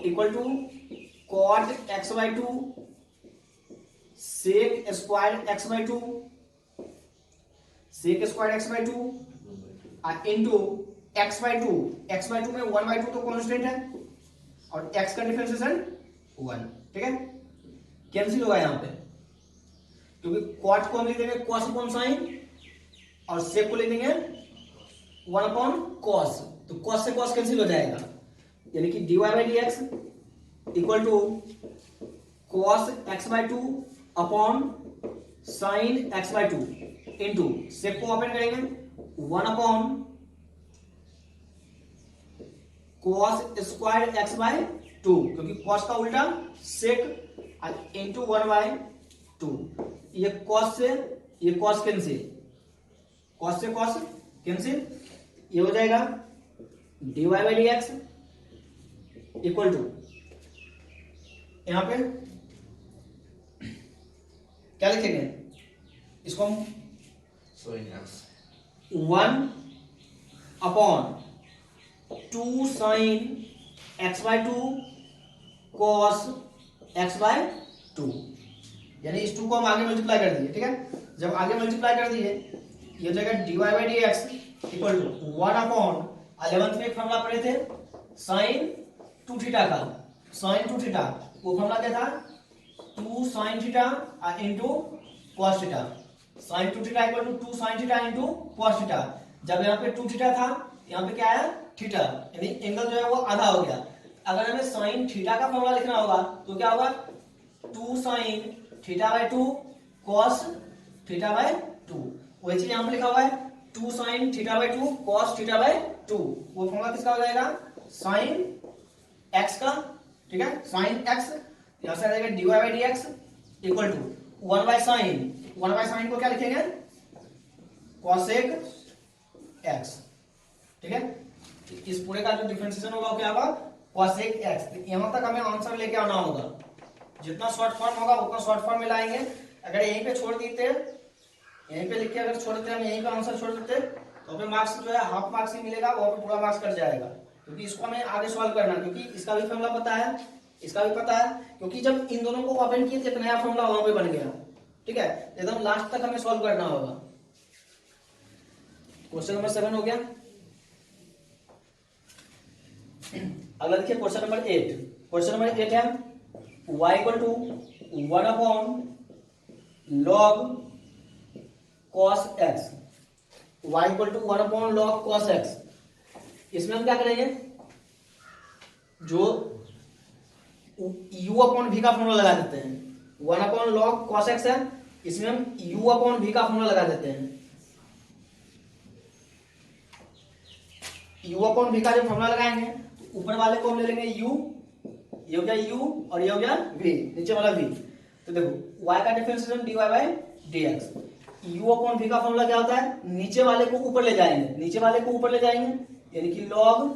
equal to cot x/2 sec square x/2, sec square x/2 into x/2, x/2 में 1/2 तो कांस्टेंट है और x का डिफरेंशिएशन 1, ठीक है, कैंसिल होगा यहाँ पे, क्योंकि cot को हम लिख देंगे cos अपॉन sin और sec को लिख देंगे 1 अपॉन cos, तो cos से cos कैंसिल हो जाएगा, यानी कि dy/dx equal to cos x/2 upon sin x/2 into sec को ओपन करेंगे 1 अपॉन cos स्क्वायर x/2, क्योंकि cos का उल्टा sec इंटू 1/2, ये cos से ये cos कैंसिल, cos से cos कैंसिल, ये हो जाएगा dy/dx इक्वल टू, यहां पे क्या लिखेंगे, इसको हम 1 upon 2 sin x/2 cos x/2, यानी इस 2 को हम आगे मल्टीप्लाई कर दिए, ठीक है, जब आगे मल्टीप्लाई कर दिए ये हो जाएगा dy/dx equal to 1 upon 11th में एक फॉर्मूला पढ़े थे sin 2θ का, sin 2θ वो फॉर्मूला क्या था 2 sin θ into cos θ, sin 2θ equal to 2 sin θ into cos θ। जब यहाँ पे 2θ था यहाँ पे क्या आया थीटा, यानी एंगल जो है वो आधा हो गया। अगर हमें sin θ का फॉर्मूला लिखना होगा तो क्या होगा 2 sin θ/2 cos θ/2, वही चीज यहाँ पे लिखा हुआ है 2 sin θ/2 cos θ/2, वो फॉर्मूला किसका हो जाएगा sin x का, ठीक है, sin x, यहां से आ जाएगा dy/dx equal to 1/sin, 1/sin को क्या लिखेंगे cosec x, ठीक है, इस पूरे का जो डिफरेंशिएशन होगा वो क्या होगा cosec x। यहां तक हमें आंसर लेके आना होगा, जितना शॉर्ट फॉर्म होगा उतना शॉर्ट फॉर्म में लाएंगे। अगर यहीं पे छोड़ देते, यहीं पे लिख के अगर छोड़ देते हम यहीं पे आंसर छोड़ देते तो हमें मार्क्स जो है हाफ मार्क्स ही मिलेगा, वहां पे पूरा मार्क्स कट जाएगा, क्योंकि इसको हमें आगे सॉल्व करना है, क्योंकि इसका भी फॉर्मूला पता है इसका भी पता है, क्योंकि जब इन दोनों को ओपन किए तो एक नया फॉर्मूला वहां पे बन गया, ठीक है, एकदम लास्ट तक हमें सॉल्व करना होगा। क्वेश्चन नंबर 7 हो गया। अगला देखिए क्वेश्चन नंबर 8। क्वेश्चन नंबर 8 है y equal to 1 upon log cos x, y equal to 1 upon log cos x। इसमें हम क्या करेंगे, जो u अपॉन v का फॉर्मूला लगा देते हैं, 1 अपॉन log cos x है, इसमें हम u अपॉन v का फॉर्मूला लगा देते हैं। u अपॉन v का जो फॉर्मूला लगाएंगे तो ऊपर वाले को हम ले लेंगे u, ये हो गया u और ये हो गया v, नीचे वाला v। तो देखो y का differentiation dy/dx, u upon v का फॉर्मूला क्या होता है, नीचे वाले को ऊपर ले जाएंगे, नीचे वाले को ऊपर ले जाएंगे यानी कि log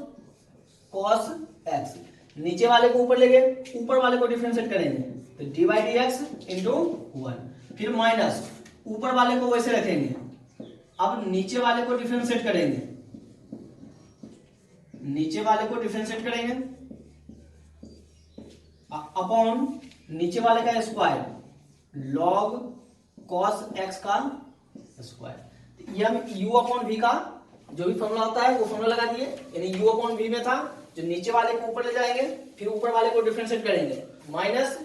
cos x, नीचे वाले को ऊपर ले गए, ऊपर वाले को डिफरेंशिएट करेंगे तो dy/dx इंटू 1, फिर माइनस ऊपर वाले को वैसे रखेंगे, अब नीचे वाले को डिफरेंशिएट करेंगे, नीचे वाले को डिफरेंशिएट करेंगे अपॉन नीचे वाले का स्क्वायर log cos x का स्क्वायर। ये हम u अपॉन v का जो भी फॉर्मूला होता है वो फॉर्मूला लगा दिए, यानी u अपॉन v में था जो नीचे वाले को ऊपर ले जाएंगे, फिर ऊपर वाले को डिफरेंशिएट करेंगे, माइनस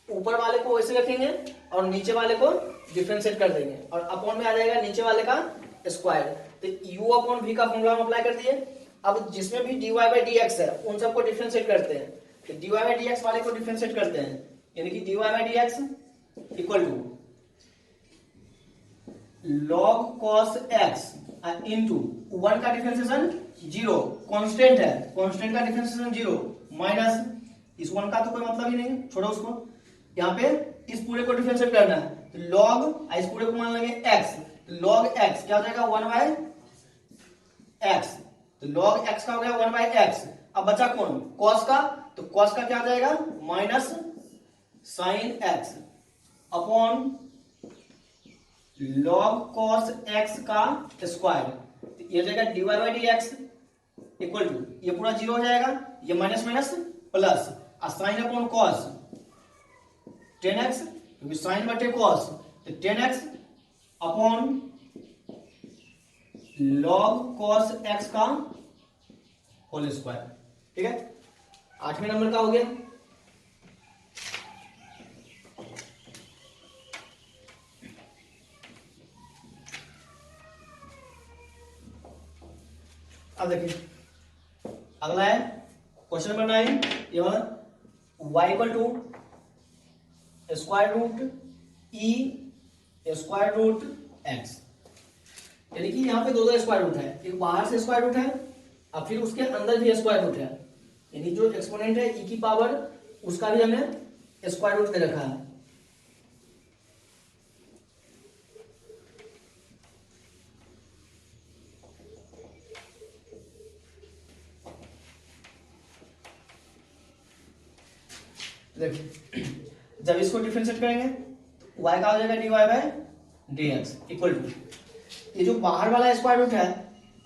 ऊपर वाले को वैसे रखेंगे और नीचे वाले को डिफरेंशिएट कर देंगे और अपॉन में आ जाएगा नीचे वाले का स्क्वायर। तो u अपॉन v का फॉर्मूला हम अप्लाई कर दिए। अब जिसमें भी dy/dx है उन सबको डिफरेंशिएट करते हैं, dy बाई dx वाले को डिफरेंशिएट करते हैं, यानी कि dy by dx equal to log cos x into 1 का डिफरेंशिएशन 0, कांस्टेंट है, कांस्टेंट का डिफरेंशिएशन 0 माइनस इस 1 का तो कोई मतलब ही नहीं, छोड़ो उसको। यहाँ पे इस पूरे को डिफरेंशिएट करना है, तो log इस पूरे को मान लेंगे x, तो log x क्या हो जाएगा 1 बाय x, तो log x का हो गया 1 बाय x। अब बचा कौन, cos का, तो cos का क्या हो जाएगा minus sin x upon log cos x का स्क्वायर, तो ये जाएगा dy by dx equal to ये पूरा 0 हो जाएगा, ये minus minus plus sine upon cos 10x, क्योंकि साइन बटे cos, तो 10x upon log cos x का होल स्क्वायर। ठीक है, 8वें नंबर का हो गया। अब देखिए अगला है क्वेश्चन नंबर 9, यह y equal to square root e square root x, यानी कि यहाँ पे दो स्क्वायर रूट है, एक बाहर से स्क्वायर रूट है और फिर उसके अंदर भी स्क्वायर रूट है, यानी जो एक्सपोनेंट है e की पावर उसका भी हमने स्क्वायर रूट दे रखा है। देखिए जब इसको डिफरेंशिएट करेंगे तो y का हो जाएगा dy by dx equal to ये जो बाहर वाला स्क्वायर रूट है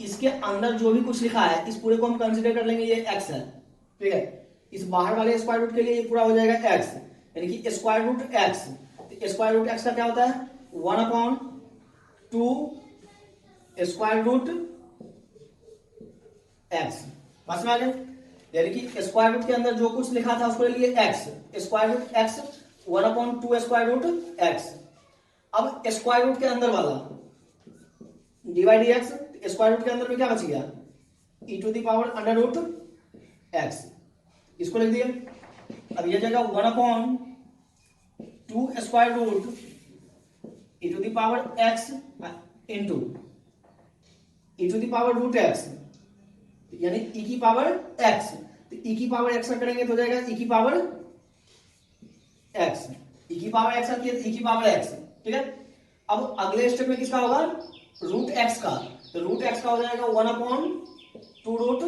इसके अंदर जो भी कुछ लिखा है इस पूरे को हम कंसीडर कर लेंगे, ये x है। ठीक है, इस बाहर वाले स्क्वायर रूट के लिए ये पूरा हो जाएगा x, यानी कि स्क्वायर रूट x, तो स्क्वायर रूट x का क्या होता है 1 अपॉन 2 स्क्वायर रूट x, बस में आ गया, यानी कि स्क्वायर रूट के अंदर जो कुछ लिखा था उसको ले लिए x, square root x 1 upon 2 square root x। अब स्क्वायर रूट के अंदर वाला dy dx, स्क्वायर रूट के अंदर में क्या बच गया e to the power under root x, इसको लिख दिया। अब यह जगह 1 upon 2 square root e to the power x into e to the power root x, यानी e की पावर x, तो e की पावर x का करेंगे तो हो जाएगा e की पावर x, e की पावर x आती है तो e की पावर x। ठीक है, अब अगले स्टेप में किसका होगा रूट x का, तो रूट x का हो जाएगा 1 upon 2 root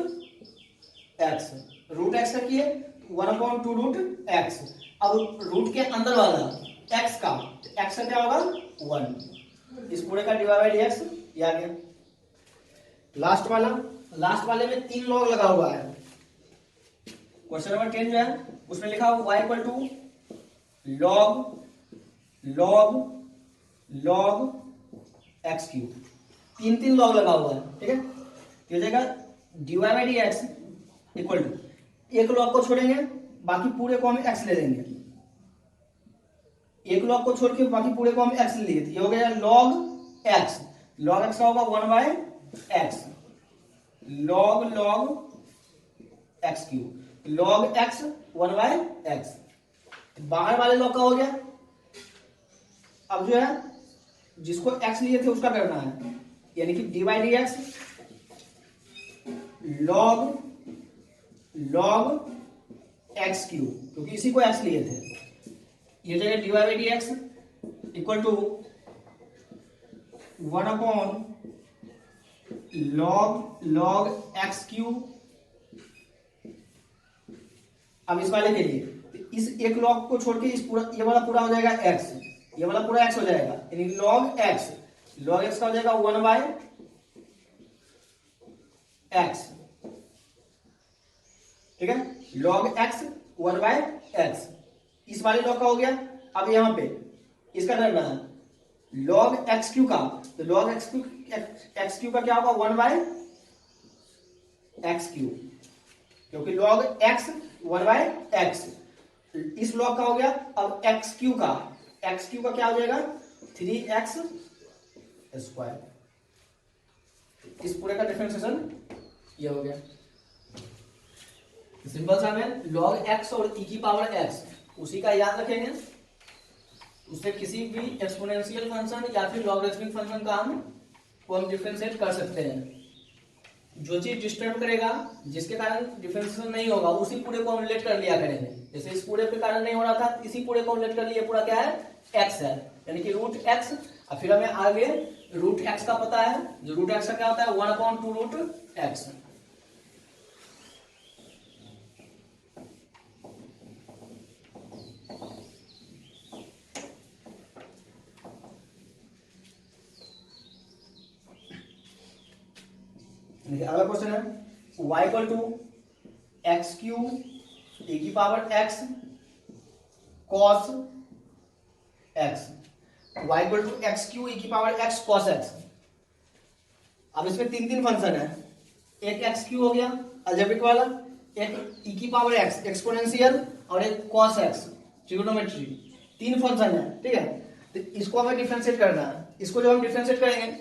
x, root x का किए 1 अपॉन 2 रूट x। अब रूट के अंदर वाला x का, तो x का क्या होगा 1, इस पूरे का डिवाइड बाय dx ये आ गया। लास्ट वाले में 3 लॉग लगा हुआ है, क्वेश्चन नंबर 10 जो है उसमें लिखा हुआ y equal to log x cube, 3 log लगा हुआ है। ठीक है, ये हो जाएगा dy by dx equal to एक लॉग को छोड़ेंगे बाकी पूरे को हम x ले लेंगे, एक लॉग को छोड़ के बाकी पूरे को हम x ले लिए, ये हो गया log x का होगा 1 by x, log x cube, log x 1 by x। बाहर वाले लॉग का हो गया। अब जो है जिसको x लिए थे उसका करना है, यानी कि dy by dx log x cube, क्योंकि इसी को x लिए थे, ये जगह dy by dx equal to 1 upon log x cube. अब इस वाले के लिए इस एक log को छोड़ के इस पूरा ये वाला पूरा हो जाएगा x, ये वाला पूरा x हो जाएगा, यानी log x का हो जाएगा 1 बाय x। ठीक है, log x 1 बाय x, इस वाले log का हो गया। अब यहां पे इसका करना है log x क्यू का, तो log x क्यू का क्या होगा 1 बाय x क्यूब, क्योंकि log x 1 बाय x, इस log का हो गया। अब x क्यू का क्या हो जाएगा 3x स्क्वायर, इस पूरे का डिफरेंशिएशन ये हो गया। सिंपल सा में log x और e की पावर x उसी का याद रखेंगे, उससे किसी भी एक्सपोनेंशियल फंक्शन या फिर लॉगरिथमिक फंक्शन का हम डिफरेंशिएट कर सकते हैं। जो चीज डिस्टर्ब करेगा, जिसके कारण डिफरेंशिएशन नहीं होगा, उसी पूरे को हम लेट कर लिया करेंगे। जैसे इस पूरे के कारण नहीं हो रहा था, इसी पूरे को हम लेट कर लिए, पूरा क्या है x है, यानी कि रूट x। और फिर हमें आगे रूट x का पता है, जो रूट x का क्या होता है 1/2 रूट x। अगला क्वेश्चन है y equal to x cube a की power x cos x, y equal to x cube a की पावर x cos x। अब इसमें तीन फंक्शन है, एक एक्स क्यू हो गया अलजेब्रिक वाला, एक e की पावर x एक्सपोनेंशियल, और एक cos x ट्रिग्नोमेट्री। तीन फंक्शन है, ठीक है। तो इसको हमें डिफरेंशिएट करना है। इसको जब हम डिफरेंशिएट करेंगे,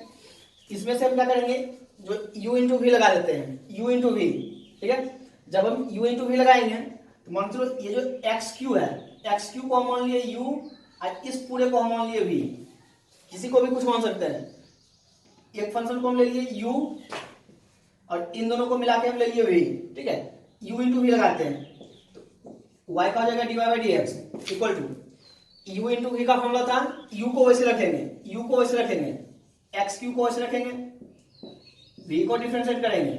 इसमें से हम क्या करेंगे, जो u इंटू वी लगा देते हैं, u इंटू वी, ठीक है। जब हम u इंटू वी लगाएंगे तो मान लो ये जो एक्स क्यू है, एक्स क्यू को हम मान लिए u और इस पूरे को हम मान लिए v, किसी को भी कुछ मान सकते हैं। एक फंक्शन को हम ले लिए u और इन दोनों को मिला के हम ले लिए v, ठीक है। u इंटू वी लगाते हैं तो y का हो जाएगा dy by D x equal to u into V का फॉर्मूला था, u को वैसे रखेंगे, u को वैसे रखेंगे, एक्स क्यू को वैसे रखेंगे, v को डिफरेंशिएट करेंगे,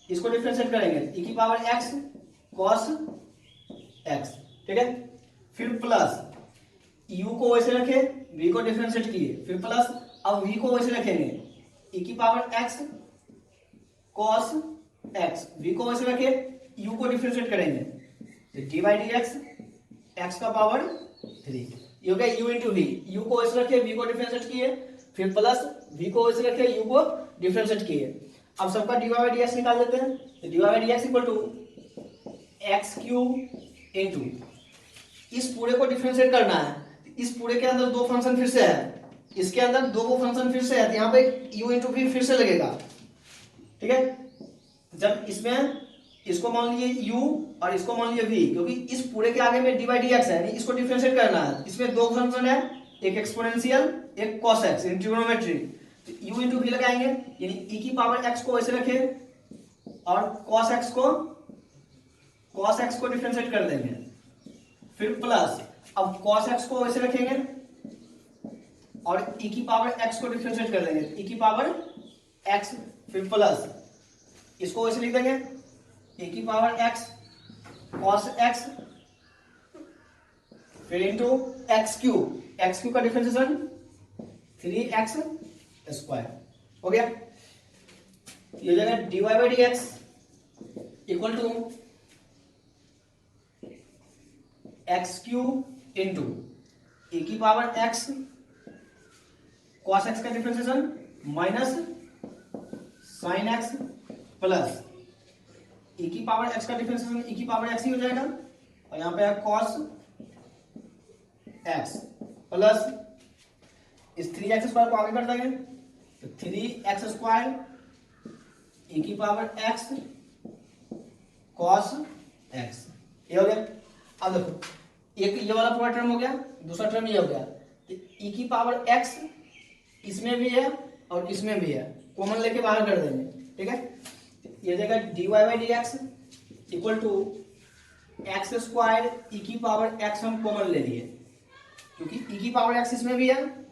इसको डिफरेंशिएट करेंगे, e की पावर x cos x, ठीक है। फिर प्लस u को वैसे रखे, v को डिफरेंशिएट किए, फिर प्लस, अब v को वैसे रखेंगे, e की power x cos x, v को वैसे रखे, u को डिफरेंशिएट करेंगे, तो D by D x, x का पावर 3, ये हो गया u इंटू वी। u को वैसे रखे, v को डिफरेंशिएट किए, फिर प्लस v को वैसे रखे, u को डिफरेंशिएट किए। अब सबका dy बाई डी एक्स निकाल देते हैं, तो dy by D x equal to x Q into, इस पूरे को डिफरेंशिएट करना है, इस पूरे के अंदर दो फंक्शन फिर से है, इसके अंदर दो फंक्शन फिर से है, तो यहाँ पे u इंटू वी फिर से लगेगा, ठीक है। जब इसमें इसको मान लिए u और इसको मान लिए v, क्योंकि इस पूरे के आगे में dy बाई डी एक्स है, इसको डिफरेंशिएट करना है। इसमें दो फंक्शन है, एक एक्सपोनेंशियल, एक cos x in trigonometry. u into V लगाएंगे, यानी e की पावर x को वैसे रखे और cos x को डिफरेंशिएट कर देंगे, फिर प्लस, अब cos x को वैसे रखेंगे और e की पावर x को डिफरेंशिएट कर देंगे, e की पावर x, फिर प्लस, इसको वैसे लिख देंगे, e की पावर x cos x, फिर इंटू एक्स क्यू का डिफरेंशिएशन 3x स्क्वायर हो गया। ये हो जाएगा d y by D x equal to x Q into a की पावर x cos x का differentiation minus sine x plus e की पावर x का डिफरेंशिएशन e की पावर x ही हो जाएगा, और यहाँ पे है cos x प्लस इस 3x स्क्वायर को आगे कर देंगे, तो 3x स्क्वायर e की पावर x cos x, ये हो गया। अब देखो, एक ये वाला पूरा टर्म हो गया, दूसरा टर्म ये हो गया, e की पावर x इसमें भी है और इसमें भी है, कॉमन लेके बाहर कर देंगे, ठीक है। ये हो जाएगा dy by D x equal to X square e की पावर x हम कॉमन ले लिए, क्योंकि e की पावर x इसमें भी है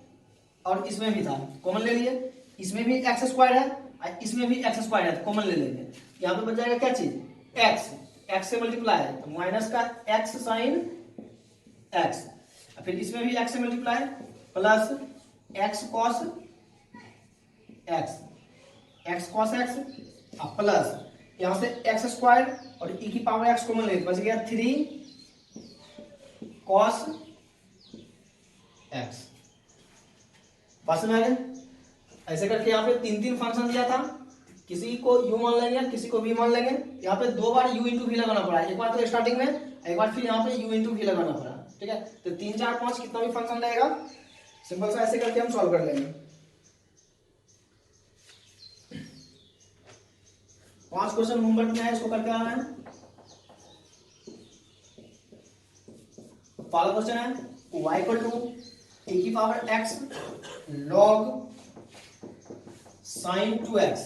और इसमें भी था, कॉमन ले लिए, इसमें भी एक्स स्क्वायर है और इसमें भी एक्स स्क्वायर है, कॉमन ले लेंगे। यहाँ पे बच जाएगा क्या चीज, एक्स से मल्टीप्लाई है तो माइनस का एक्स साइन एक्स, फिर इसमें भी एक्स से multiply plus x cos x plus यहाँ से एक्स स्क्वायर और e की पावर x कॉमन ले, बच गया 3 cos x। बात समझ आ गया। ऐसे करके यहाँ पे तीन फंक्शन दिया था, किसी को u मान लेंगे, किसी को v मान लेंगे। यहाँ पे दो बार u इंटू वी लगाना पड़ा, एक बार तो स्टार्टिंग में, एक बार फिर यहाँ पे u इंटू वी लगाना पड़ा, ठीक है। तो 3 4 5 कितना भी फंक्शन रहेगा, सिंपल सा ऐसे करके हम सॉल्व कर लेंगे। 5 क्वेश्चन होमवर्क में है, इसको करके आना है। पहला क्वेश्चन है y इक्वल टू e की power x log sin 2x।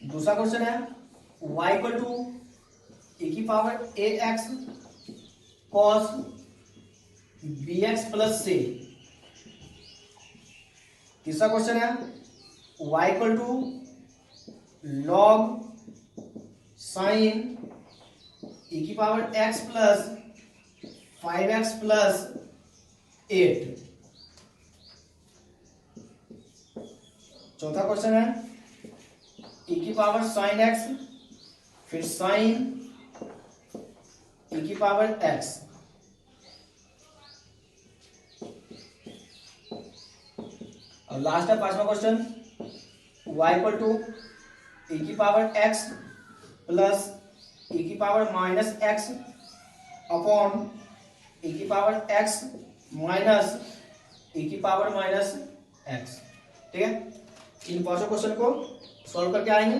दूसरा क्वेश्चन है y इक्वल टू e की power ax cos bx plus c। तीसरा क्वेश्चन है y equal to log sin e की power x plus 5x plus 8। चौथा क्वेश्चन है e की पावर sin x फिर sin e की पावर x। और लास्ट है पांचवा question y equal to e की पावर x प्लस e की power minus x upon e की पावर x माइनस e की पावर माइनस x। ठीक है, इन पांचों क्वेश्चन को सॉल्व करके आएंगे।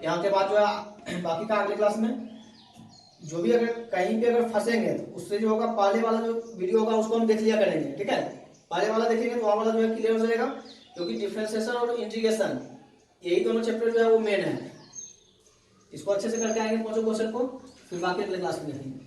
यहाँ के बाद जो है बाकी का अगले क्लास में जो भी अगर कहीं भी अगर फंसेंगे तो उससे जो होगा पहले वाला जो वीडियो होगा उसको हम देख लिया करेंगे। ठीक है, पहले वाला देखेंगे तो वहाँ वाला जो है क्लियर हो जाएगा, क्योंकि डिफरेंशिएशन और इंटीग्रेशन यही दोनों चैप्टर जो है वो मेन है। इसको अच्छे से करके आएंगे पांचों क्वेश्चन को, फिर बाकी अगले क्लास में देखेंगे।